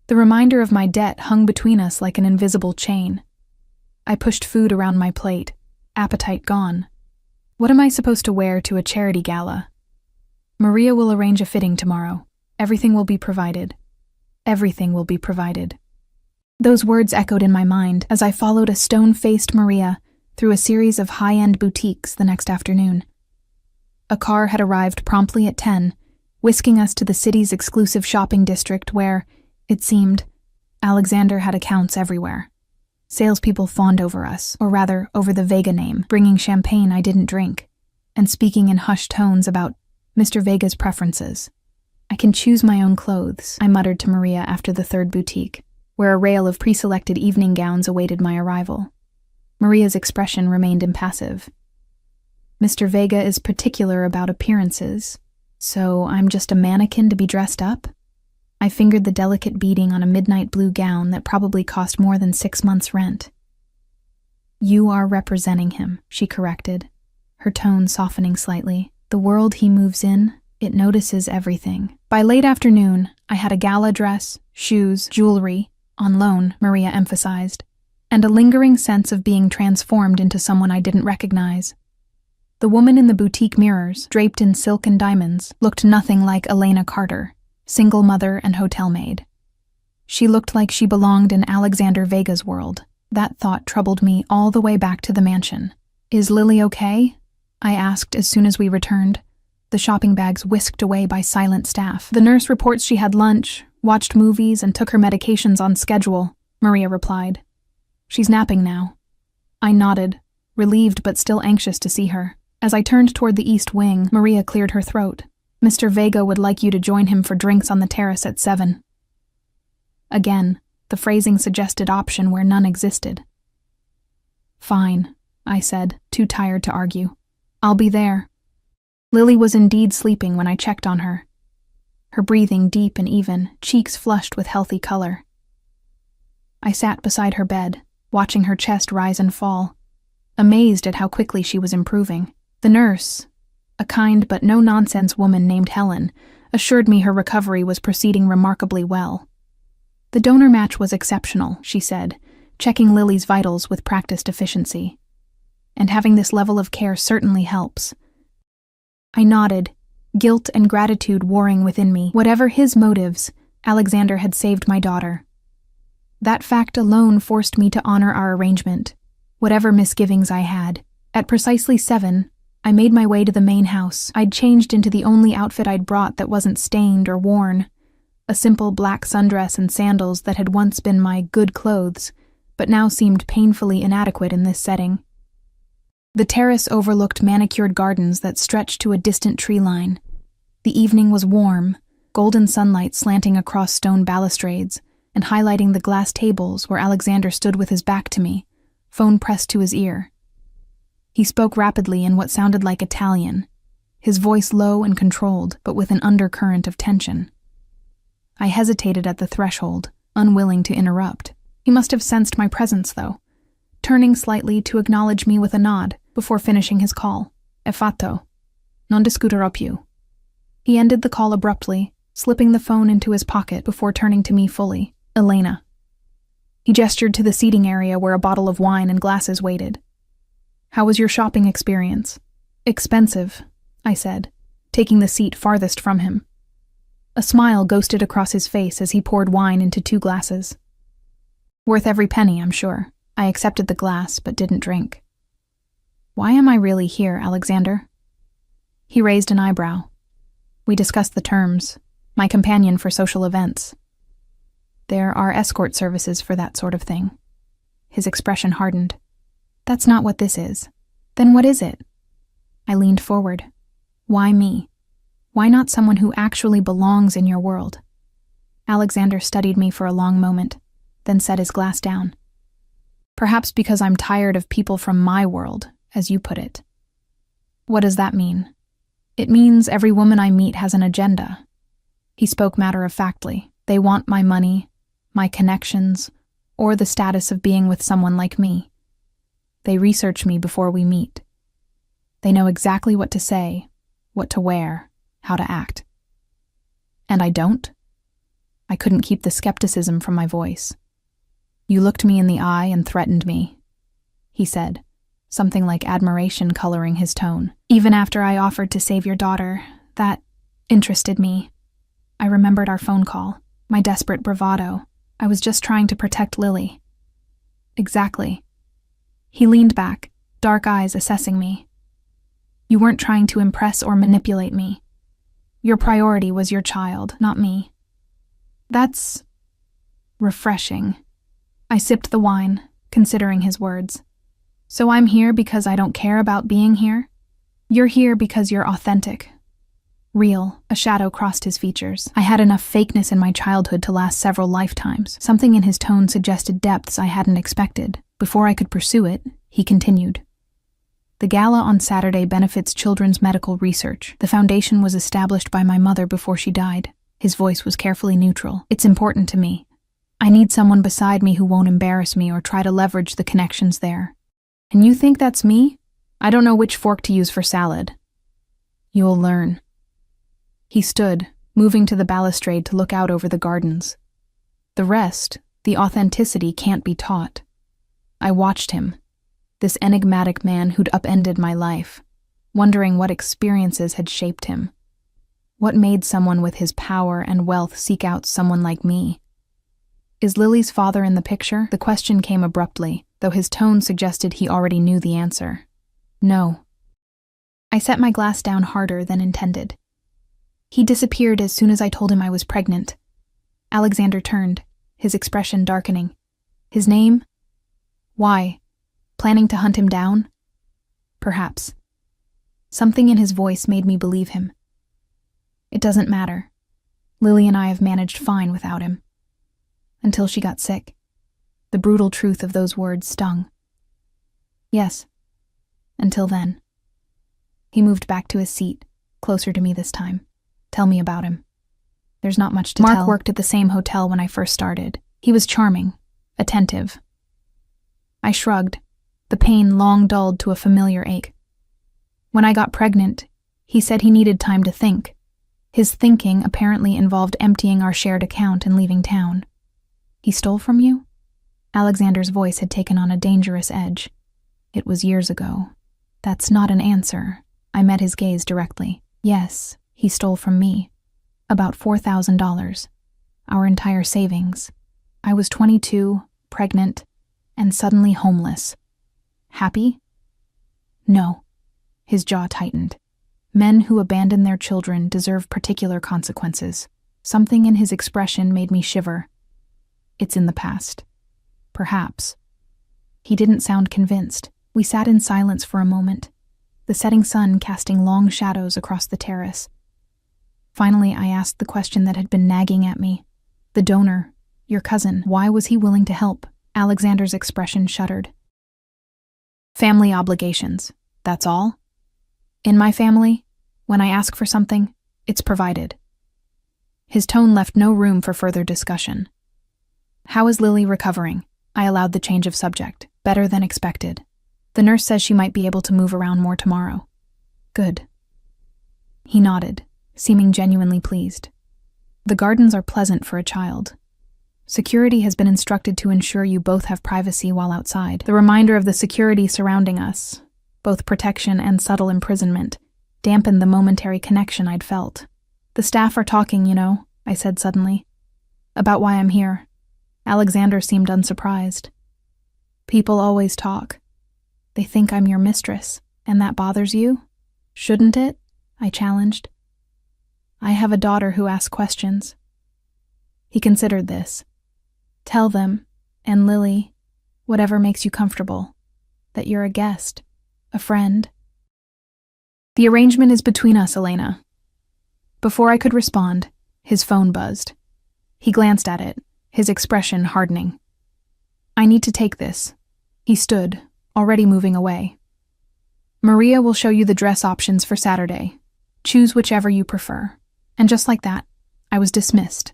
The reminder of my debt hung between us like an invisible chain. I pushed food around my plate, appetite gone. "What am I supposed to wear to a charity gala?" "Maria will arrange a fitting tomorrow. Everything will be provided. Everything will be provided." Those words echoed in my mind as I followed a stone-faced Maria through a series of high-end boutiques the next afternoon. A car had arrived promptly at 10, whisking us to the city's exclusive shopping district where, it seemed, Alexander had accounts everywhere. Salespeople fawned over us, or rather, over the Vega name, bringing champagne I didn't drink, and speaking in hushed tones about Mr. Vega's preferences. "I can choose my own clothes," I muttered to Maria after the third boutique, where a rail of pre-selected evening gowns awaited my arrival. Maria's expression remained impassive. "Mr. Vega is particular about appearances, so I'm just a mannequin to be dressed up?" I fingered the delicate beading on a midnight blue gown that probably cost more than 6 months' rent. "You are representing him," she corrected, her tone softening slightly. "The world he moves in, it notices everything." By late afternoon, I had a gala dress, shoes, jewelry, on loan, Maria emphasized, and a lingering sense of being transformed into someone I didn't recognize. The woman in the boutique mirrors, draped in silk and diamonds, looked nothing like Elena Carter, single mother and hotel maid. She looked like she belonged in Alexander Vega's world. That thought troubled me all the way back to the mansion. "Is Lily okay?" I asked as soon as we returned, the shopping bags whisked away by silent staff. "The nurse reports she had lunch, watched movies, and took her medications on schedule," Maria replied. "She's napping now." I nodded, relieved but still anxious to see her. As I turned toward the east wing, Maria cleared her throat. "Mr. Vega would like you to join him for drinks on the terrace at 7. Again, the phrasing suggested option where none existed. "Fine," I said, too tired to argue. "I'll be there." Lily was indeed sleeping when I checked on her. Her breathing deep and even, cheeks flushed with healthy color. I sat beside her bed, watching her chest rise and fall, amazed at how quickly she was improving. The nurse, a kind but no-nonsense woman named Helen, assured me her recovery was proceeding remarkably well. "The donor match was exceptional," she said, checking Lily's vitals with practiced efficiency. "And having this level of care certainly helps." I nodded, guilt and gratitude warring within me. Whatever his motives, Alexander had saved my daughter. That fact alone forced me to honor our arrangement, whatever misgivings I had. At precisely 7, I made my way to the main house. I'd changed into the only outfit I'd brought that wasn't stained or worn, a simple black sundress and sandals that had once been my good clothes, but now seemed painfully inadequate in this setting. The terrace overlooked manicured gardens that stretched to a distant tree line. The evening was warm, golden sunlight slanting across stone balustrades, and highlighting the glass tables where Alexander stood with his back to me, phone pressed to his ear. He spoke rapidly in what sounded like Italian, his voice low and controlled, but with an undercurrent of tension. I hesitated at the threshold, unwilling to interrupt. He must have sensed my presence, though, turning slightly to acknowledge me with a nod before finishing his call. "È fatto. Non discuterò più." He ended the call abruptly, slipping the phone into his pocket before turning to me fully. "Elena." He gestured to the seating area where a bottle of wine and glasses waited. "How was your shopping experience?" "Expensive," I said, taking the seat farthest from him. A smile ghosted across his face as he poured wine into 2 glasses. "Worth every penny, I'm sure." I accepted the glass, but didn't drink. "Why am I really here, Alexander?" He raised an eyebrow. We discussed the terms. My companion for social events. "There are escort services for that sort of thing." His expression hardened. "That's not what this is." "Then what is it?" I leaned forward. "Why me? Why not someone who actually belongs in your world?" Alexander studied me for a long moment, then set his glass down. "Perhaps because I'm tired of people from my world, as you put it." "What does that mean?" "It means every woman I meet has an agenda." He spoke matter-of-factly. They want my money, my connections, or the status of being with someone like me. They research me before we meet. They know exactly what to say, what to wear, how to act. And I don't? I couldn't keep the skepticism from my voice. "You looked me in the eye and threatened me," he said, something like admiration coloring his tone. "Even after I offered to save your daughter, that interested me. I remembered our phone call, my desperate bravado. I was just trying to protect Lily." "Exactly." He leaned back, dark eyes assessing me. "You weren't trying to impress or manipulate me. Your priority was your child, not me." "That's refreshing." I sipped the wine, considering his words. "So I'm here because I don't care about being here? You're here because you're authentic." Real, a shadow crossed his features. I had enough fakeness in my childhood to last several lifetimes. Something in his tone suggested depths I hadn't expected. Before I could pursue it, he continued. "The gala on Saturday benefits children's medical research. The foundation was established by my mother before she died." His voice was carefully neutral. "It's important to me. I need someone beside me who won't embarrass me or try to leverage the connections there." "And you think that's me? I don't know which fork to use for salad." "You'll learn." He stood, moving to the balustrade to look out over the gardens. The rest, the authenticity, can't be taught. I watched him, this enigmatic man who'd upended my life, wondering what experiences had shaped him. What made someone with his power and wealth seek out someone like me? "Is Lily's father in the picture?" The question came abruptly, though his tone suggested he already knew the answer. "No." I set my glass down harder than intended. He disappeared as soon as I told him I was pregnant. Alexander turned, his expression darkening. "His name?" "Why? Planning to hunt him down?" "Perhaps." Something in his voice made me believe him. "It doesn't matter. Lily and I have managed fine without him." Until she got sick. The brutal truth of those words stung. "Yes. Until then." He moved back to his seat, closer to me this time. "Tell me about him." "There's not much to tell." Mark worked at the same hotel when I first started. He was charming, attentive. I shrugged, the pain long dulled to a familiar ache. When I got pregnant, he said he needed time to think. His thinking apparently involved emptying our shared account and leaving town. "He stole from you?" Alexander's voice had taken on a dangerous edge. "It was years ago." "That's not an answer." I met his gaze directly. "Yes, he stole from me. About $4,000. Our entire savings. I was 22, pregnant, and suddenly homeless. Happy? No." His jaw tightened. Men who abandon their children deserve particular consequences. Something in his expression made me shiver. "It's in the past." "Perhaps." He didn't sound convinced. We sat in silence for a moment, the setting sun casting long shadows across the terrace. Finally, I asked the question that had been nagging at me. "The donor, Your cousin. Why was he willing to help? Alexander's expression shuddered. Family obligations. That's all? In my family, when I ask for something, it's provided. His tone left no room for further discussion. How is Lily recovering? I allowed the change of subject. Better than expected. The nurse says she might be able to move around more tomorrow. Good. He nodded, seeming genuinely pleased. The gardens are pleasant for a child. Security has been instructed to ensure you both have privacy while outside. The reminder of the security surrounding us, both protection and subtle imprisonment, dampened the momentary connection I'd felt. The staff are talking, I said suddenly. About why I'm here. Alexander seemed unsurprised. People always talk. They think I'm your mistress, and that bothers you? Shouldn't it? I challenged. I have a daughter who asks questions. He considered this. Tell them, and Lily, whatever makes you comfortable, that you're a guest, a friend. The arrangement is between us, Elena. Before I could respond, his phone buzzed. He glanced at it, his expression hardening. I need to take this. He stood, already moving away. Maria will show you the dress options for Saturday. Choose whichever you prefer. And just like that, I was dismissed.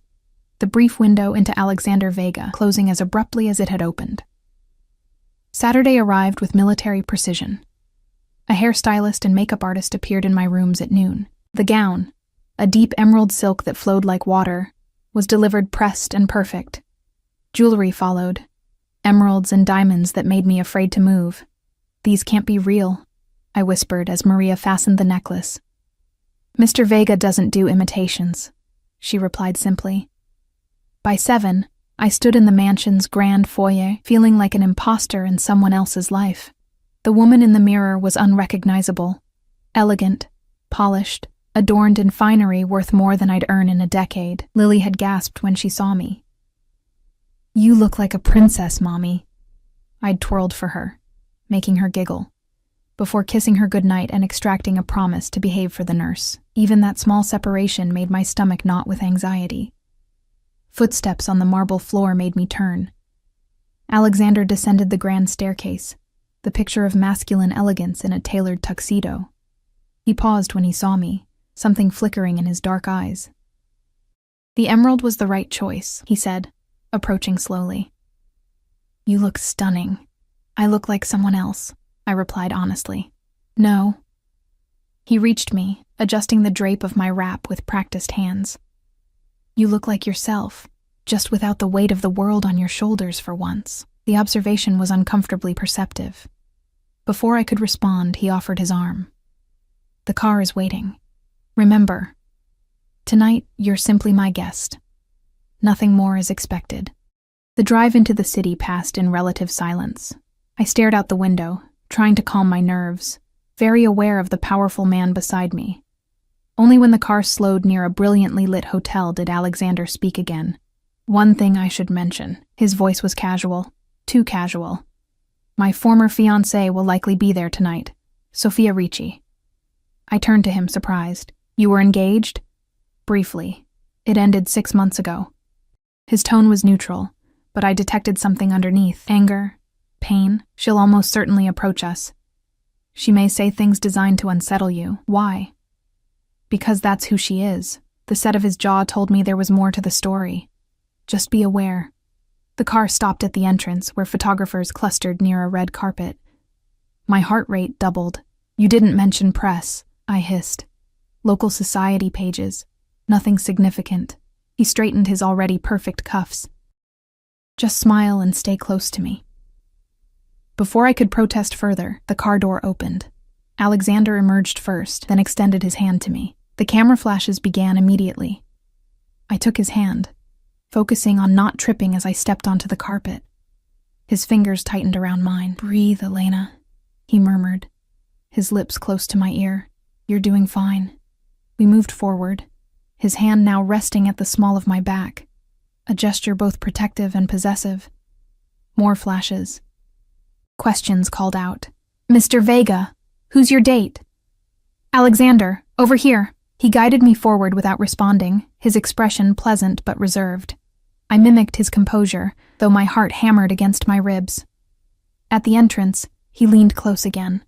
The brief window into Alexander Vega closing as abruptly as it had opened. Saturday arrived with military precision. A hairstylist and makeup artist appeared in my rooms at noon. The gown, a deep emerald silk that flowed like water, was delivered pressed and perfect. Jewelry followed, emeralds and diamonds that made me afraid to move. These can't be real, I whispered as Maria fastened the necklace. Mr. Vega doesn't do imitations, she replied simply. By 7, I stood in the mansion's grand foyer, feeling like an imposter in someone else's life. The woman in the mirror was unrecognizable, elegant, polished, adorned in finery worth more than I'd earn in a decade. Lily had gasped when she saw me. You look like a princess, Mommy. I'd twirled for her, making her giggle, before kissing her goodnight and extracting a promise to behave for the nurse. Even that small separation made my stomach knot with anxiety. Footsteps on the marble floor made me turn. Alexander descended the grand staircase, the picture of masculine elegance in a tailored tuxedo. He paused when he saw me, something flickering in his dark eyes. The emerald was the right choice, he said, approaching slowly. You look stunning. I look like someone else, I replied honestly. No. He reached me, adjusting the drape of my wrap with practiced hands. You look like yourself, just without the weight of the world on your shoulders for once. The observation was uncomfortably perceptive. Before I could respond, he offered his arm. The car is waiting. Remember, tonight you're simply my guest. Nothing more is expected. The drive into the city passed in relative silence. I stared out the window, trying to calm my nerves, very aware of the powerful man beside me. Only when the car slowed near a brilliantly lit hotel did Alexander speak again. One thing I should mention. His voice was casual, too casual. My former fiancée will likely be there tonight, Sophia Ricci. I turned to him, surprised. You were engaged? Briefly. It ended 6 months ago. His tone was neutral, but I detected something underneath. Anger, pain. She'll almost certainly approach us. She may say things designed to unsettle you. Why? Because that's who she is. The set of his jaw told me there was more to the story. Just be aware. The car stopped at the entrance, where photographers clustered near a red carpet. My heart rate doubled. You didn't mention press, I hissed. Local society pages. Nothing significant. He straightened his already perfect cuffs. Just smile and stay close to me. Before I could protest further, the car door opened. Alexander emerged first, then extended his hand to me. The camera flashes began immediately. I took his hand, focusing on not tripping as I stepped onto the carpet. His fingers tightened around mine. Breathe, Elena, he murmured, his lips close to my ear. You're doing fine. We moved forward, his hand now resting at the small of my back, a gesture both protective and possessive. More flashes. Questions called out. Mr. Vega, who's your date? Alexander, over here. He guided me forward without responding, his expression pleasant but reserved. I mimicked his composure, though my heart hammered against my ribs. At the entrance, he leaned close again.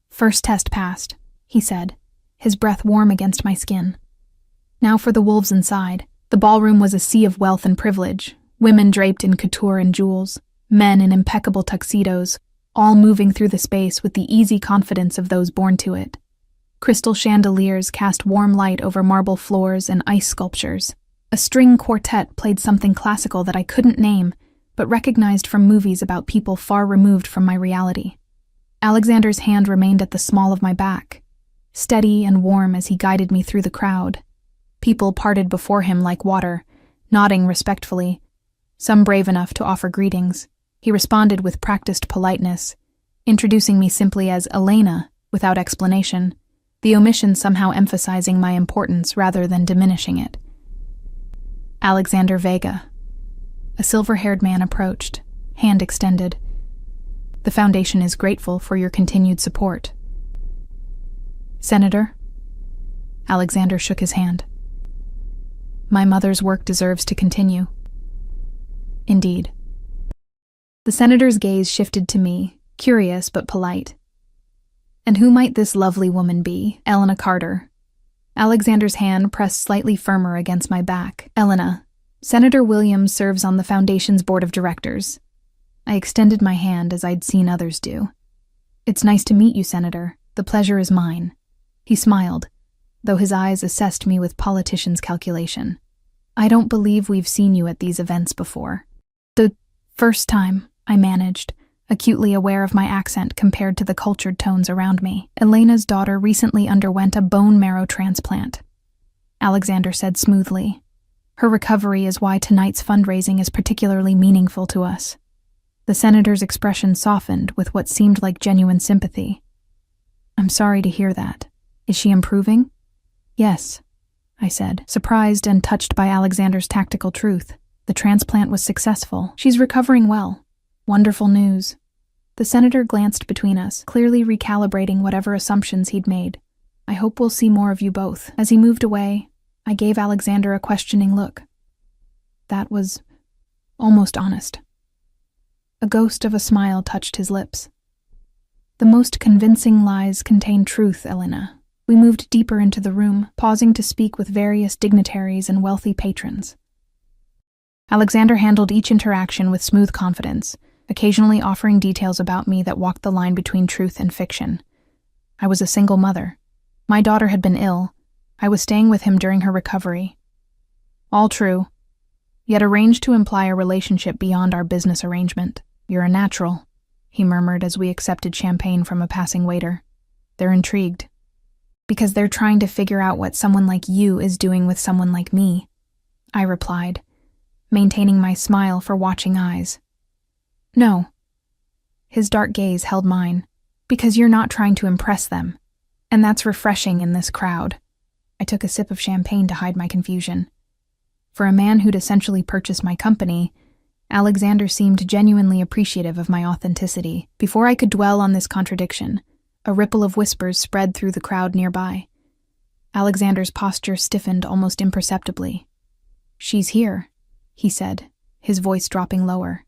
"First test passed," he said, his breath warm against my skin. Now for the wolves inside. The ballroom was a sea of wealth and privilege, women draped in couture and jewels, men in impeccable tuxedos, all moving through the space with the easy confidence of those born to it. Crystal chandeliers cast warm light over marble floors and ice sculptures. A string quartet played something classical that I couldn't name, but recognized from movies about people far removed from my reality. Alexander's hand remained at the small of my back, steady and warm as he guided me through the crowd. People parted before him like water, nodding respectfully, some brave enough to offer greetings. He responded with practiced politeness, introducing me simply as Elena, without explanation, the omission somehow emphasizing my importance rather than diminishing it. Alexander Vega. A silver-haired man approached, hand extended. "The Foundation is grateful for your continued support." "Senator?" Alexander shook his hand. "My mother's work deserves to continue." "Indeed." The senator's gaze shifted to me, curious but polite. "And who might this lovely woman be?" "Elena Carter." Alexander's hand pressed slightly firmer against my back. "Elena, Senator Williams serves on the Foundation's board of directors." I extended my hand as I'd seen others do. "It's nice to meet you, Senator. The pleasure is mine." He smiled, though his eyes assessed me with politician's calculation. "I don't believe we've seen you at these events before." "The first time," I managed, acutely aware of my accent compared to the cultured tones around me. "Elena's daughter recently underwent a bone marrow transplant," Alexander said smoothly. "Her recovery is why tonight's fundraising is particularly meaningful to us." The senator's expression softened with what seemed like genuine sympathy. "I'm sorry to hear that. Is she improving?" "Yes," I said, surprised and touched by Alexander's tactical truth. "The transplant was successful. She's recovering well. Wonderful news." The senator glanced between us, clearly recalibrating whatever assumptions he'd made. "I hope we'll see more of you both." As he moved away, I gave Alexander a questioning look. That was almost honest. A ghost of a smile touched his lips. "The most convincing lies contain truth, Elena." We moved deeper into the room, pausing to speak with various dignitaries and wealthy patrons. Alexander handled each interaction with smooth confidence, occasionally offering details about me that walked the line between truth and fiction. I was a single mother. My daughter had been ill. I was staying with him during her recovery. All true, yet arranged to imply a relationship beyond our business arrangement. "You're a natural," he murmured as we accepted champagne from a passing waiter. "They're intrigued. Because they're trying to figure out what someone like you is doing with someone like me," I replied, maintaining my smile for watching eyes. "No." His dark gaze held mine. "Because you're not trying to impress them. And that's refreshing in this crowd." I took a sip of champagne to hide my confusion. For a man who'd essentially purchased my company, Alexander seemed genuinely appreciative of my authenticity. Before I could dwell on this contradiction, a ripple of whispers spread through the crowd nearby. Alexander's posture stiffened almost imperceptibly. "She's here," he said, his voice dropping lower.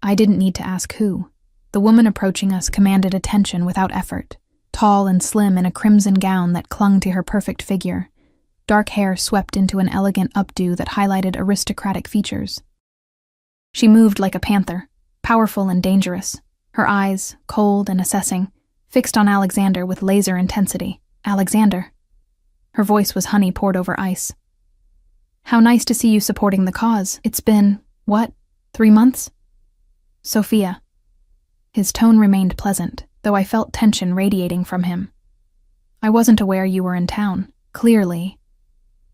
I didn't need to ask who. The woman approaching us commanded attention without effort, tall and slim in a crimson gown that clung to her perfect figure. Dark hair swept into an elegant updo that highlighted aristocratic features. She moved like a panther, powerful and dangerous, her eyes, cold and assessing, fixed on Alexander with laser intensity. "Alexander." Her voice was honey poured over ice. "How nice to see you supporting the cause. It's been, 3 months?" "Sophia." His tone remained pleasant, though I felt tension radiating from him. "I wasn't aware you were in town. Clearly."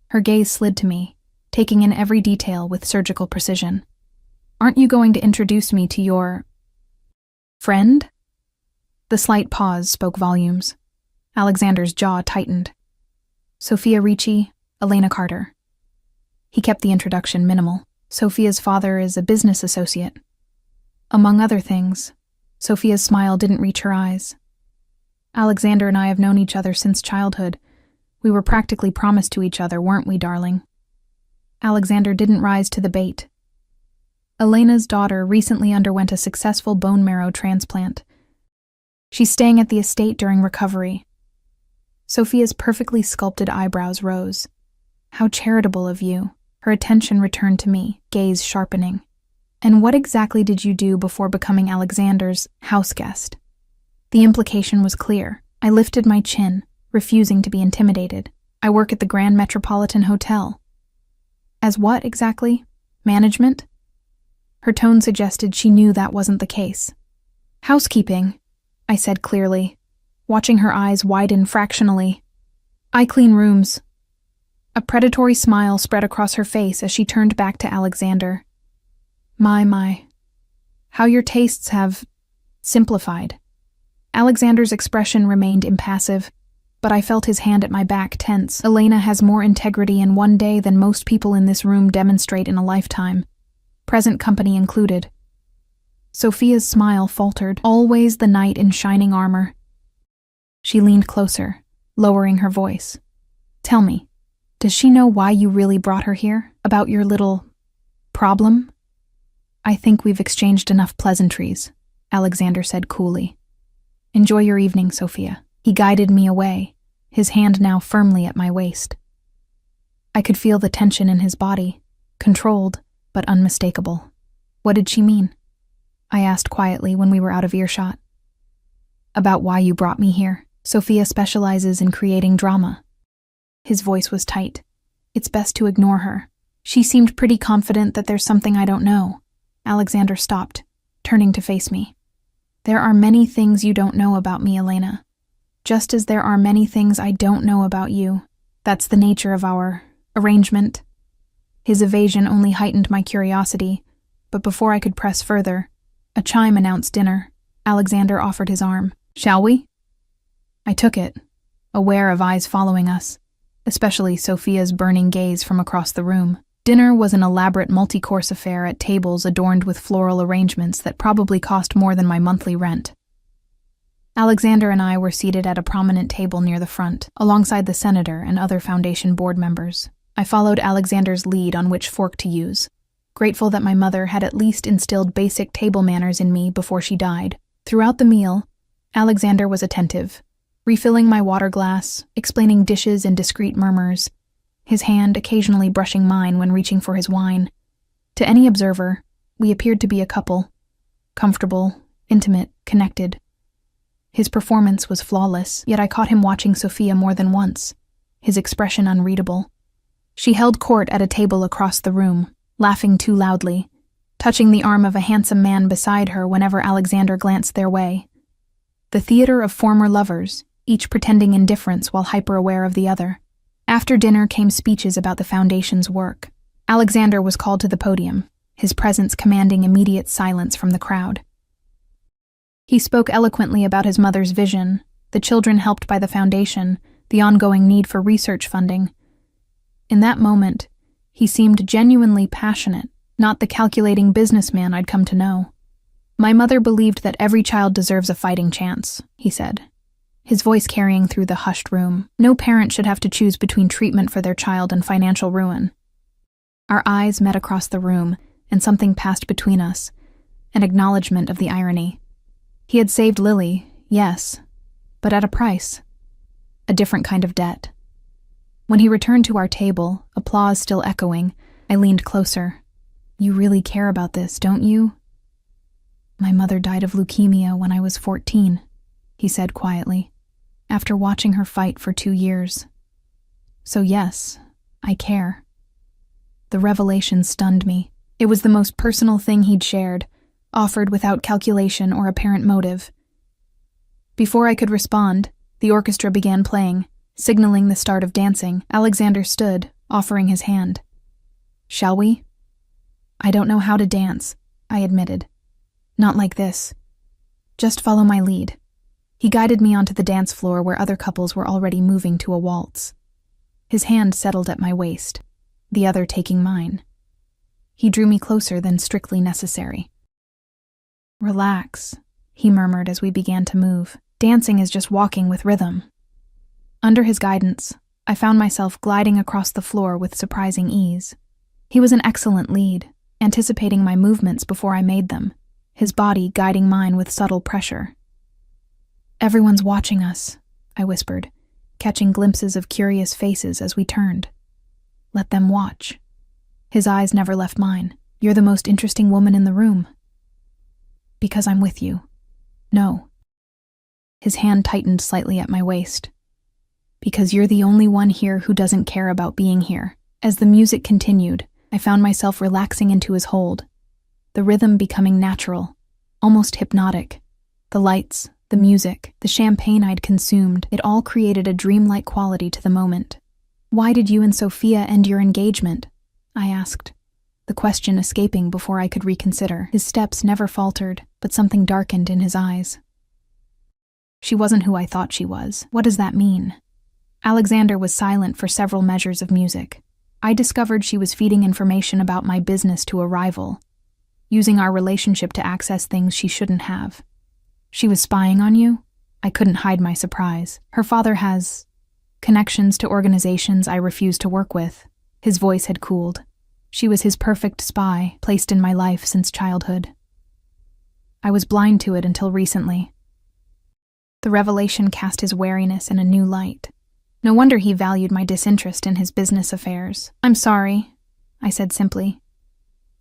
Her gaze slid to me, taking in every detail with surgical precision. "Aren't you going to introduce me to your friend?" The slight pause spoke volumes. Alexander's jaw tightened. "Sophia Ricci, Elena Carter." He kept the introduction minimal. "Sophia's father is a business associate." Among other things, Sophia's smile didn't reach her eyes. "Alexander and I have known each other since childhood. We were practically promised to each other, weren't we, darling?" Alexander didn't rise to the bait. Elena's daughter recently underwent a successful bone marrow transplant. She's staying at the estate during recovery. Sophia's perfectly sculpted eyebrows rose. How charitable of you. Her attention returned to me, gaze sharpening. And what exactly did you do before becoming Alexander's house guest? The implication was clear. I lifted my chin, refusing to be intimidated. I work at the Grand Metropolitan Hotel. As what exactly? Management? Her tone suggested she knew that wasn't the case. Housekeeping, I said clearly, watching her eyes widen fractionally. I clean rooms. A predatory smile spread across her face as she turned back to Alexander. My. How your tastes have simplified. Alexander's expression remained impassive, but I felt his hand at my back tense. Elena has more integrity in one day than most people in this room demonstrate in a lifetime, present company included. Sophia's smile faltered, always the knight in shining armor. She leaned closer, lowering her voice. Tell me, does she know why you really brought her here? About your little problem? I think we've exchanged enough pleasantries, Alexander said coolly. Enjoy your evening, Sophia. He guided me away, his hand now firmly at my waist. I could feel the tension in his body, controlled but unmistakable. What did she mean? I asked quietly when we were out of earshot. About why you brought me here. Sophia specializes in creating drama. His voice was tight. It's best to ignore her. She seemed pretty confident that there's something I don't know. Alexander stopped, turning to face me. There are many things you don't know about me, Elena. Just as there are many things I don't know about you. That's the nature of our arrangement. His evasion only heightened my curiosity, but before I could press further, a chime announced dinner. Alexander offered his arm. Shall we? I took it, aware of eyes following us, especially Sophia's burning gaze from across the room. Dinner was an elaborate multi-course affair at tables adorned with floral arrangements that probably cost more than my monthly rent. Alexander and I were seated at a prominent table near the front, alongside the senator and other foundation board members. I followed Alexander's lead on which fork to use, grateful that my mother had at least instilled basic table manners in me before she died. Throughout the meal, Alexander was attentive, refilling my water glass, explaining dishes in discreet murmurs, his hand occasionally brushing mine when reaching for his wine. To any observer, we appeared to be a couple, comfortable, intimate, connected. His performance was flawless, yet I caught him watching Sophia more than once, his expression unreadable. She held court at a table across the room, laughing too loudly, touching the arm of a handsome man beside her whenever Alexander glanced their way. The theater of former lovers, each pretending indifference while hyper-aware of the other. After dinner came speeches about the Foundation's work. Alexander was called to the podium, his presence commanding immediate silence from the crowd. He spoke eloquently about his mother's vision, the children helped by the Foundation, the ongoing need for research funding. In that moment, he seemed genuinely passionate, not the calculating businessman I'd come to know. My mother believed that every child deserves a fighting chance, he said, his voice carrying through the hushed room. No parent should have to choose between treatment for their child and financial ruin. Our eyes met across the room, and something passed between us, an acknowledgement of the irony. He had saved Lily, yes, but at a price. A different kind of debt. When he returned to our table, applause still echoing, I leaned closer. You really care about this, don't you? My mother died of leukemia when I was 14, he said quietly, after watching her fight for 2 years. So yes, I care. The revelation stunned me. It was the most personal thing he'd shared, offered without calculation or apparent motive. Before I could respond, the orchestra began playing, signaling the start of dancing. Alexander stood, offering his hand. Shall we? I don't know how to dance, I admitted. Not like this. Just follow my lead. He guided me onto the dance floor where other couples were already moving to a waltz. His hand settled at my waist, the other taking mine. He drew me closer than strictly necessary. Relax, he murmured as we began to move. Dancing is just walking with rhythm. Under his guidance, I found myself gliding across the floor with surprising ease. He was an excellent lead, anticipating my movements before I made them, his body guiding mine with subtle pressure. "Everyone's watching us," I whispered, catching glimpses of curious faces as we turned. "Let them watch." His eyes never left mine. "You're the most interesting woman in the room." "Because I'm with you." "No." His hand tightened slightly at my waist. "Because you're the only one here who doesn't care about being here." As the music continued, I found myself relaxing into his hold, the rhythm becoming natural, almost hypnotic. The lights, the music, the champagne I'd consumed, it all created a dreamlike quality to the moment. "Why did you and Sophia end your engagement?" I asked, the question escaping before I could reconsider. His steps never faltered, but something darkened in his eyes. "She wasn't who I thought she was." "What does that mean?" Alexander was silent for several measures of music. I discovered she was feeding information about my business to a rival, using our relationship to access things she shouldn't have. "She was spying on you?" I couldn't hide my surprise. "Her father has connections to organizations I refuse to work with." His voice had cooled. "She was his perfect spy, placed in my life since childhood. I was blind to it until recently." The revelation cast his wariness in a new light. No wonder he valued my disinterest in his business affairs. "I'm sorry," I said simply.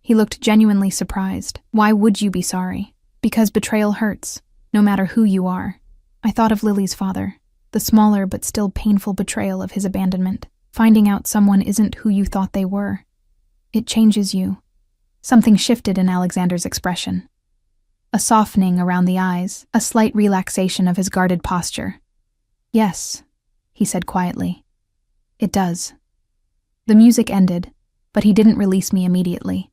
He looked genuinely surprised. "Why would you be sorry?" "Because betrayal hurts, no matter who you are." I thought of Lily's father, the smaller but still painful betrayal of his abandonment. Finding out someone isn't who you thought they were. It changes you. Something shifted in Alexander's expression. A softening around the eyes, a slight relaxation of his guarded posture. "Yes," he said quietly. "It does." The music ended, but he didn't release me immediately.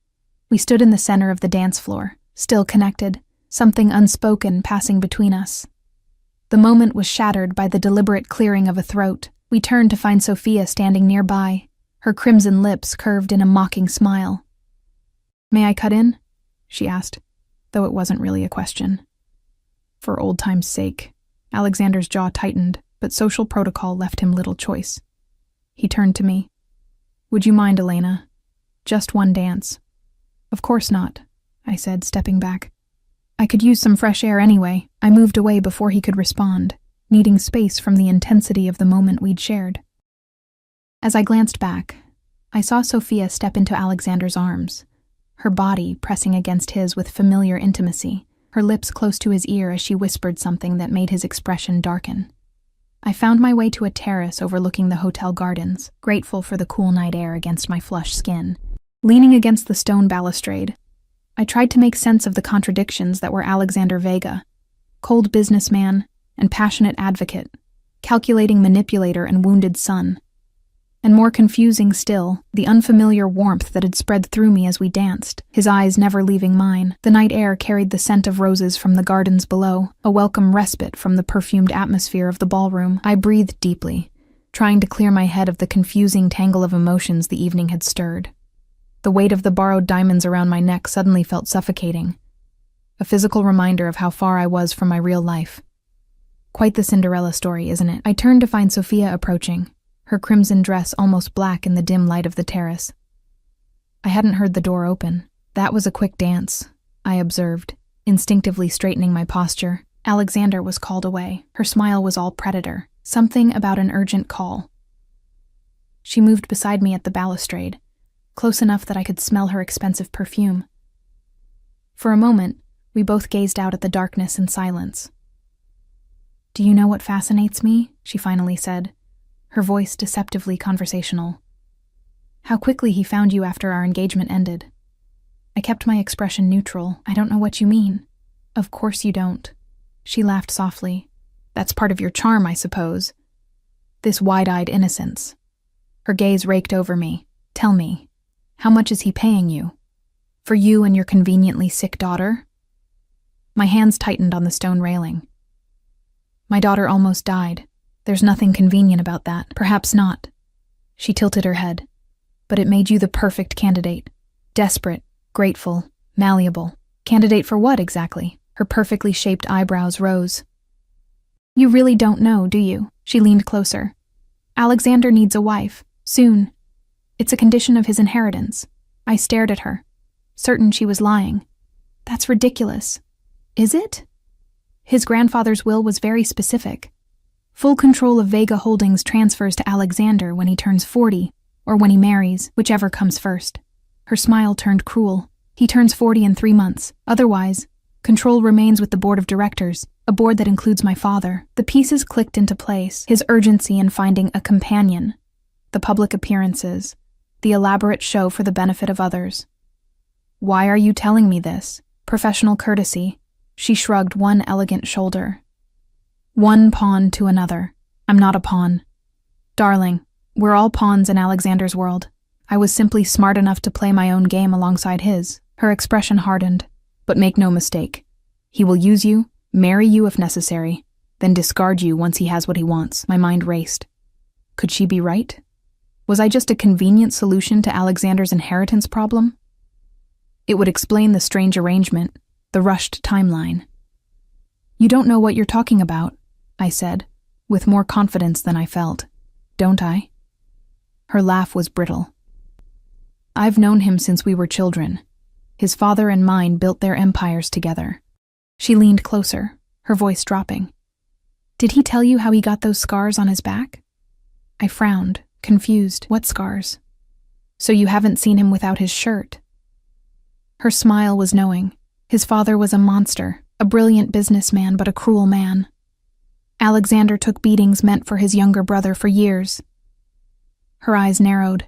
We stood in the center of the dance floor, still connected, something unspoken passing between us. The moment was shattered by the deliberate clearing of a throat. We turned to find Sophia standing nearby, her crimson lips curved in a mocking smile. "May I cut in?" she asked, though it wasn't really a question. For old time's sake, Alexander's jaw tightened, but social protocol left him little choice. He turned to me. "Would you mind, Elena? Just one dance." "Of course not," I said, stepping back. I could use some fresh air anyway. I moved away before he could respond, needing space from the intensity of the moment we'd shared. As I glanced back, I saw Sophia step into Alexander's arms, her body pressing against his with familiar intimacy, her lips close to his ear as she whispered something that made his expression darken. I found my way to a terrace overlooking the hotel gardens, grateful for the cool night air against my flushed skin. Leaning against the stone balustrade, I tried to make sense of the contradictions that were Alexander Vega, cold businessman and passionate advocate, calculating manipulator and wounded son. And more confusing still, the unfamiliar warmth that had spread through me as we danced, his eyes never leaving mine. The night air carried the scent of roses from the gardens below, a welcome respite from the perfumed atmosphere of the ballroom. I breathed deeply, trying to clear my head of the confusing tangle of emotions the evening had stirred. The weight of the borrowed diamonds around my neck suddenly felt suffocating, a physical reminder of how far I was from my real life. Quite the Cinderella story, isn't it? I turned to find Sophia approaching, her crimson dress almost black in the dim light of the terrace. I hadn't heard the door open. "That was a quick dance," I observed, instinctively straightening my posture. Alexander was called away. Her smile was all predator, something about an urgent call. She moved beside me at the balustrade, close enough that I could smell her expensive perfume. For a moment, we both gazed out at the darkness in silence. "Do you know what fascinates me?" she finally said, her voice deceptively conversational. "How quickly he found you after our engagement ended." I kept my expression neutral. "I don't know what you mean." "Of course you don't." She laughed softly. "That's part of your charm, I suppose. This wide-eyed innocence." Her gaze raked over me. "Tell me, how much is he paying you? For you and your conveniently sick daughter?" My hands tightened on the stone railing. "My daughter almost died. There's nothing convenient about that." "Perhaps not." She tilted her head. "But it made you the perfect candidate. Desperate, grateful, malleable. Candidate for what, exactly?" Her perfectly shaped eyebrows rose. "You really don't know, do you?" She leaned closer. "Alexander needs a wife. Soon. It's a condition of his inheritance. I stared at her, certain she was lying. That's ridiculous. Is it? His grandfather's will was very specific. Full control of Vega Holdings transfers to Alexander when he turns 40, or when he marries, whichever comes first. Her smile turned cruel. He turns 40 in 3 months. Otherwise, control remains with the board of directors, a board that includes my father. The pieces clicked into place, his urgency in finding a companion, the public appearances, the elaborate show for the benefit of others. Why are you telling me this? Professional courtesy. She shrugged one elegant shoulder. One pawn to another. I'm not a pawn. Darling, we're all pawns in Alexander's world. I was simply smart enough to play my own game alongside his. Her expression hardened. But make no mistake. He will use you, marry you if necessary, then discard you once he has what he wants. My mind raced. Could she be right? Was I just a convenient solution to Alexander's inheritance problem? It would explain the strange arrangement, the rushed timeline. You don't know what you're talking about, I said, with more confidence than I felt. Don't I? Her laugh was brittle. I've known him since we were children. His father and mine built their empires together. She leaned closer, her voice dropping. Did he tell you how he got those scars on his back? I frowned, confused. What scars? So you haven't seen him without his shirt? Her smile was knowing. His father was a monster, a brilliant businessman, but a cruel man. Alexander took beatings meant for his younger brother for years. Her eyes narrowed.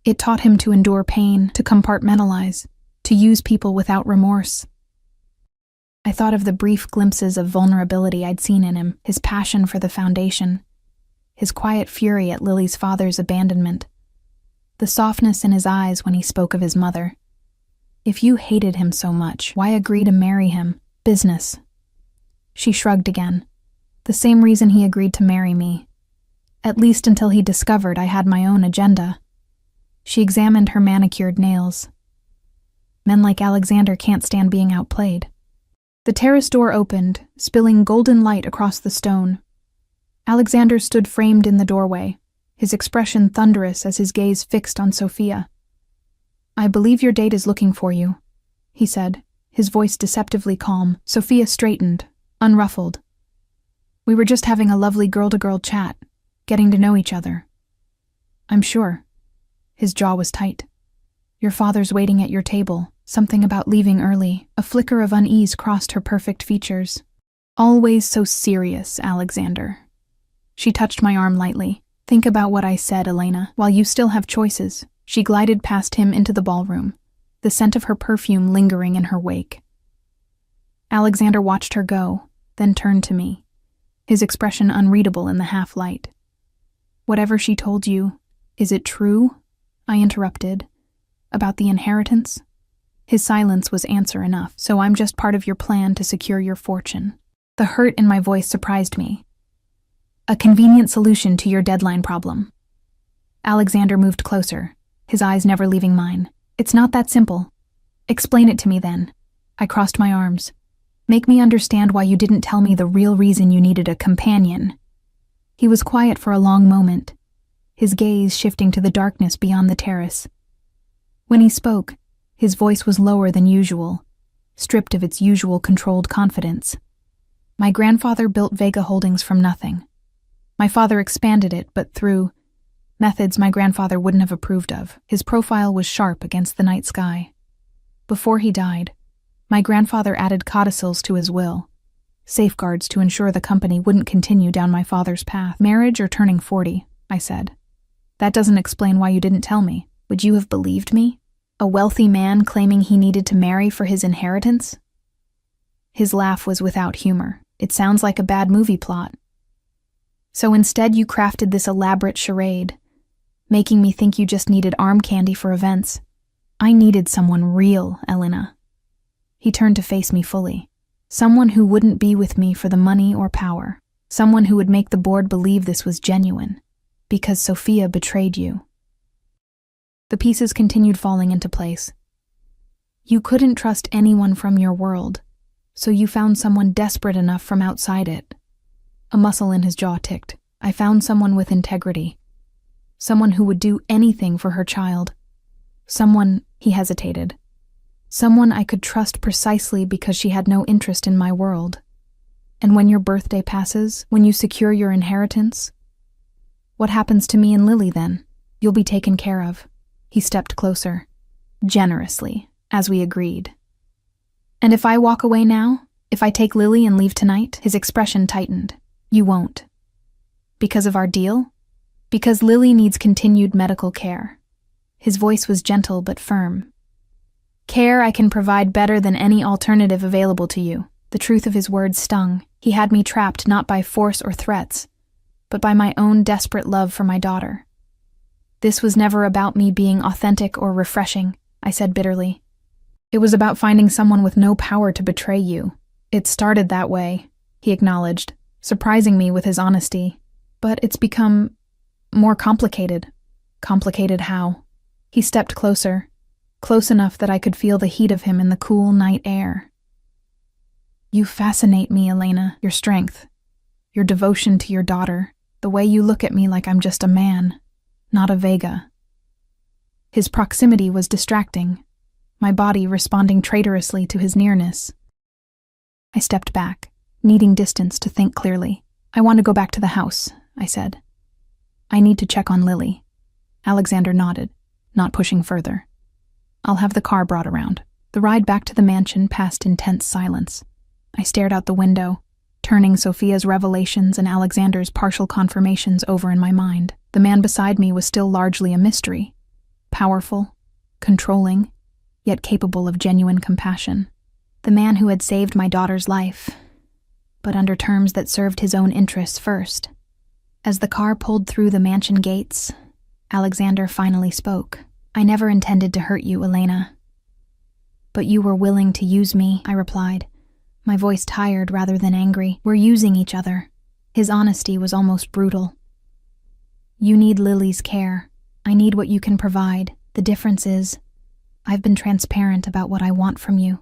It taught him to endure pain, to compartmentalize, to use people without remorse. I thought of the brief glimpses of vulnerability I'd seen in him, his passion for the foundation, his quiet fury at Lily's father's abandonment, the softness in his eyes when he spoke of his mother. If you hated him so much, why agree to marry him? Business. She shrugged again. The same reason he agreed to marry me. At least until he discovered I had my own agenda. She examined her manicured nails. Men like Alexander can't stand being outplayed. The terrace door opened, spilling golden light across the stone. Alexander stood framed in the doorway, his expression thunderous as his gaze fixed on Sophia. I believe your date is looking for you, he said, his voice deceptively calm. Sophia straightened, unruffled. We were just having a lovely girl-to-girl chat, getting to know each other. I'm sure. His jaw was tight. Your father's waiting at your table. Something about leaving early. A flicker of unease crossed her perfect features. Always so serious, Alexander. She touched my arm lightly. Think about what I said, Elena. While you still have choices. She glided past him into the ballroom, the scent of her perfume lingering in her wake. Alexander watched her go, then turned to me, his expression unreadable in the half-light. Whatever she told you, is it true? I interrupted. About the inheritance? His silence was answer enough. So I'm just part of your plan to secure your fortune. The hurt in my voice surprised me. A convenient solution to your deadline problem. Alexander moved closer, his eyes never leaving mine. It's not that simple. Explain it to me then. I crossed my arms. Make me understand why you didn't tell me the real reason you needed a companion. He was quiet for a long moment, his gaze shifting to the darkness beyond the terrace. When he spoke, his voice was lower than usual, stripped of its usual controlled confidence. My grandfather built Vega Holdings from nothing. My father expanded it, but through methods my grandfather wouldn't have approved of. His profile was sharp against the night sky. Before he died, my grandfather added codicils to his will, safeguards to ensure the company wouldn't continue down my father's path. Marriage or turning 40, I said. That doesn't explain why you didn't tell me. Would you have believed me? A wealthy man claiming he needed to marry for his inheritance? His laugh was without humor. It sounds like a bad movie plot. So instead you crafted this elaborate charade, making me think you just needed arm candy for events. I needed someone real, Elena. He turned to face me fully. Someone who wouldn't be with me for the money or power. Someone who would make the board believe this was genuine, because Sophia betrayed you. The pieces continued falling into place. You couldn't trust anyone from your world, so you found someone desperate enough from outside it. A muscle in his jaw ticked. I found someone with integrity. Someone who would do anything for her child. Someone, he hesitated. Someone I could trust precisely because she had no interest in my world. And when your birthday passes, when you secure your inheritance, what happens to me and Lily then? You'll be taken care of. He stepped closer, generously, as we agreed. And if I walk away now, if I take Lily and leave tonight, his expression tightened. You won't. Because of our deal? Because Lily needs continued medical care. His voice was gentle but firm. Care I can provide better than any alternative available to you. The truth of his words stung. He had me trapped not by force or threats, but by my own desperate love for my daughter. This was never about me being authentic or refreshing, I said bitterly. It was about finding someone with no power to betray you. It started that way, he acknowledged, surprising me with his honesty. But it's become more complicated. Complicated how? He stepped closer, close enough that I could feel the heat of him in the cool night air. You fascinate me, Elena, your strength, your devotion to your daughter, the way you look at me like I'm just a man, not a Vega. His proximity was distracting, my body responding traitorously to his nearness. I stepped back, needing distance to think clearly. I want to go back to the house, I said. I need to check on Lily. Alexander nodded, not pushing further. I'll have the car brought around. The ride back to the mansion passed in tense silence. I stared out the window, turning Sophia's revelations and Alexander's partial confirmations over in my mind. The man beside me was still largely a mystery. Powerful, controlling, yet capable of genuine compassion. The man who had saved my daughter's life, but under terms that served his own interests first. As the car pulled through the mansion gates, Alexander finally spoke. I never intended to hurt you, Elena. But you were willing to use me, I replied, my voice tired rather than angry. We're using each other. His honesty was almost brutal. You need Lily's care. I need what you can provide. The difference is, I've been transparent about what I want from you.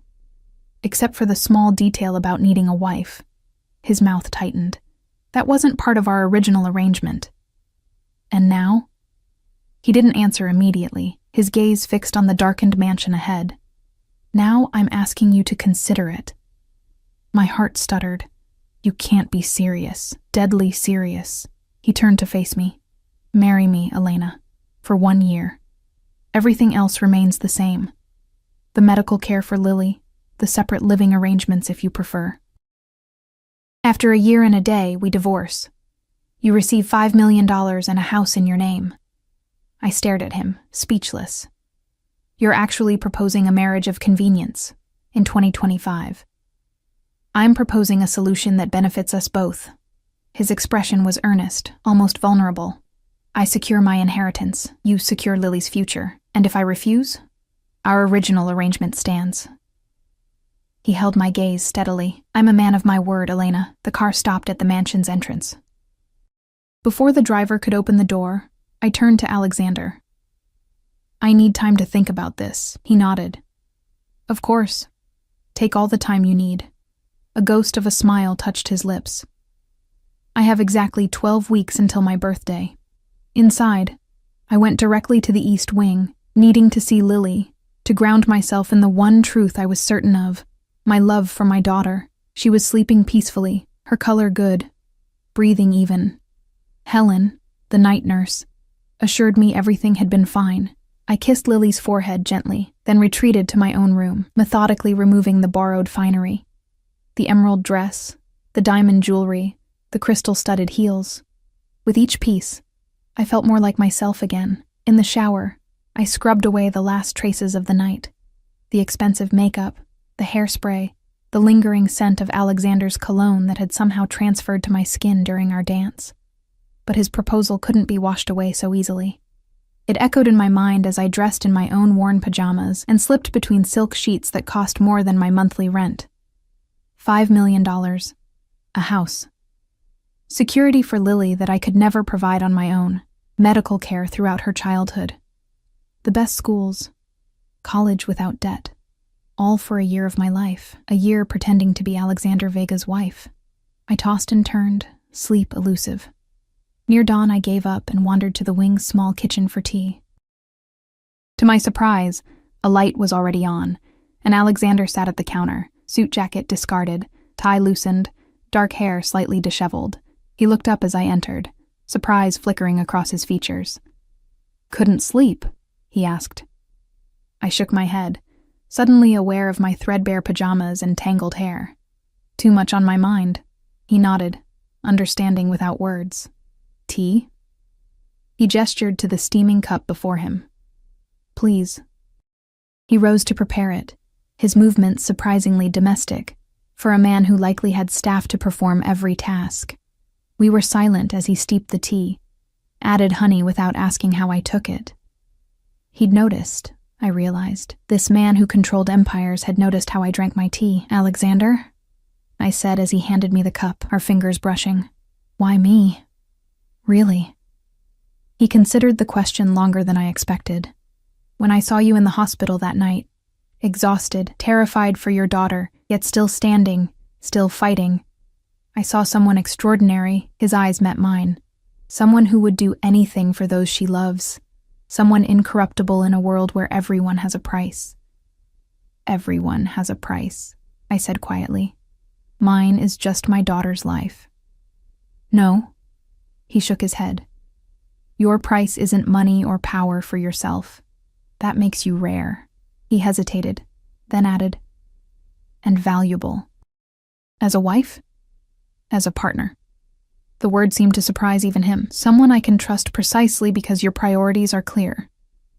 Except for the small detail about needing a wife. His mouth tightened. That wasn't part of our original arrangement. And now? He didn't answer immediately, his gaze fixed on the darkened mansion ahead. Now I'm asking you to consider it. My heart stuttered. You can't be serious. Deadly serious. He turned to face me. Marry me, Elena. For 1 year. Everything else remains the same. The medical care for Lily, the separate living arrangements if you prefer. After a year and a day, we divorce. You receive $5 million and a house in your name. I stared at him, speechless. You're actually proposing a marriage of convenience in 2025. I'm proposing a solution that benefits us both. His expression was earnest, almost vulnerable. I secure my inheritance, you secure Lily's future, and if I refuse, our original arrangement stands. He held my gaze steadily. I'm a man of my word, Elena. The car stopped at the mansion's entrance. Before the driver could open the door, I turned to Alexander. I need time to think about this, he nodded. Of course. Take all the time you need. A ghost of a smile touched his lips. I have exactly 12 weeks until my birthday. Inside, I went directly to the East Wing, needing to see Lily, to ground myself in the one truth I was certain of, my love for my daughter. She was sleeping peacefully, her color good, breathing even. Helen, the night nurse, assured me everything had been fine. I kissed Lily's forehead gently, then retreated to my own room, methodically removing the borrowed finery. The emerald dress, the diamond jewelry, the crystal-studded heels. With each piece, I felt more like myself again. In the shower, I scrubbed away the last traces of the night. The expensive makeup, the hairspray, the lingering scent of Alexander's cologne that had somehow transferred to my skin during our dance. But his proposal couldn't be washed away so easily. It echoed in my mind as I dressed in my own worn pajamas and slipped between silk sheets that cost more than my monthly rent. $5 million. A house. Security for Lily that I could never provide on my own. Medical care throughout her childhood. The best schools. College without debt. All for a year of my life. A year pretending to be Alexander Vega's wife. I tossed and turned, sleep elusive. Near dawn I gave up and wandered to the wing's small kitchen for tea. To my surprise, a light was already on, and Alexander sat at the counter, suit jacket discarded, tie loosened, dark hair slightly disheveled. He looked up as I entered, surprise flickering across his features. "Couldn't sleep?" he asked. I shook my head, suddenly aware of my threadbare pajamas and tangled hair. "Too much on my mind." He nodded, understanding without words. "Tea?" He gestured to the steaming cup before him. "Please." He rose to prepare it, his movements surprisingly domestic, for a man who likely had staff to perform every task. We were silent as he steeped the tea, added honey without asking how I took it. He'd noticed, I realized. This man who controlled empires had noticed how I drank my tea. "Alexander?" I said as he handed me the cup, our fingers brushing. "Why me?" "Really?" He considered the question longer than I expected. "When I saw you in the hospital that night, exhausted, terrified for your daughter, yet still standing, still fighting, I saw someone extraordinary." His eyes met mine. "Someone who would do anything for those she loves. Someone incorruptible in a world where everyone has a price." "Everyone has a price," I said quietly. "Mine is just my daughter's life." "No." He shook his head. "Your price isn't money or power for yourself. That makes you rare." He hesitated, then added, "And valuable." "As a wife?" "As a partner." The word seemed to surprise even him. "Someone I can trust precisely because your priorities are clear.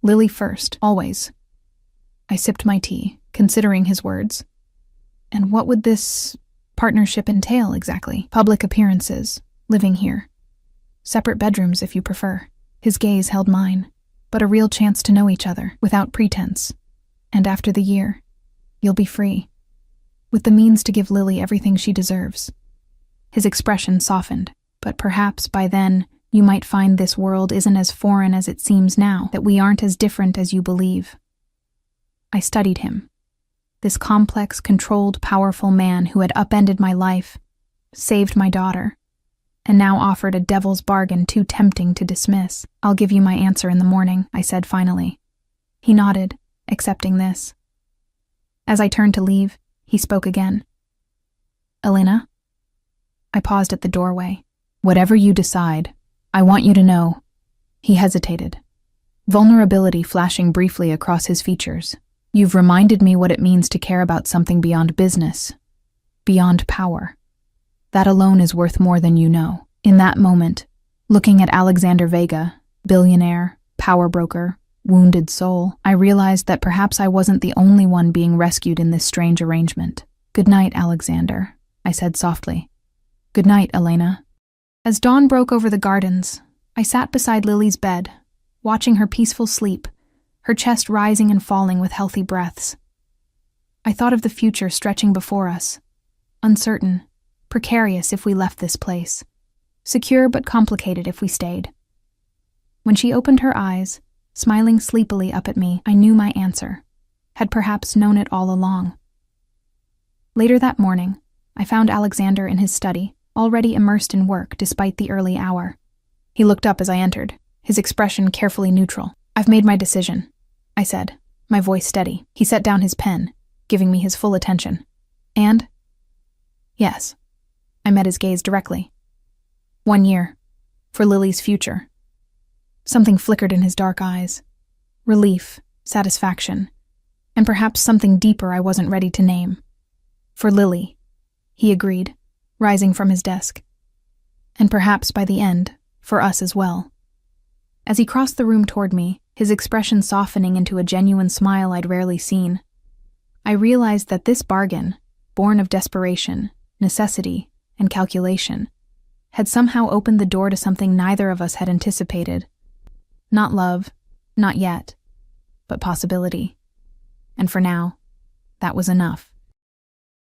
Lily first, always." I sipped my tea, considering his words. "And what would this partnership entail exactly?" "Public appearances, living here. Separate bedrooms if you prefer." His gaze held mine, "but a real chance to know each other, without pretense. And after the year, you'll be free, with the means to give Lily everything she deserves." His expression softened. "But perhaps by then, you might find this world isn't as foreign as it seems now, that we aren't as different as you believe." I studied him. This complex, controlled, powerful man who had upended my life, saved my daughter, and now offered a devil's bargain too tempting to dismiss. "I'll give you my answer in the morning," I said finally. He nodded, accepting this. As I turned to leave, he spoke again. "Elena?" I paused at the doorway. "Whatever you decide, I want you to know." He hesitated, vulnerability flashing briefly across his features. "You've reminded me what it means to care about something beyond business, beyond power. That alone is worth more than you know." In that moment, looking at Alexander Vega, billionaire, power broker, wounded soul, I realized that perhaps I wasn't the only one being rescued in this strange arrangement. "Good night, Alexander," I said softly. "Good night, Elena." As dawn broke over the gardens, I sat beside Lily's bed, watching her peaceful sleep, her chest rising and falling with healthy breaths. I thought of the future stretching before us, uncertain, precarious if we left this place, secure but complicated if we stayed. When she opened her eyes, smiling sleepily up at me, I knew my answer, had perhaps known it all along. Later that morning, I found Alexander in his study, already immersed in work despite the early hour. He looked up as I entered, his expression carefully neutral. "I've made my decision," I said, my voice steady. He set down his pen, giving me his full attention. "And?" "Yes." I met his gaze directly. 1 year. For Lily's future." Something flickered in his dark eyes. Relief, satisfaction, and perhaps something deeper I wasn't ready to name. "For Lily," he agreed, rising from his desk. "And perhaps by the end, for us as well." As he crossed the room toward me, his expression softening into a genuine smile I'd rarely seen, I realized that this bargain, born of desperation, necessity, and calculation, had somehow opened the door to something neither of us had anticipated. Not love, not yet, but possibility. And for now, that was enough.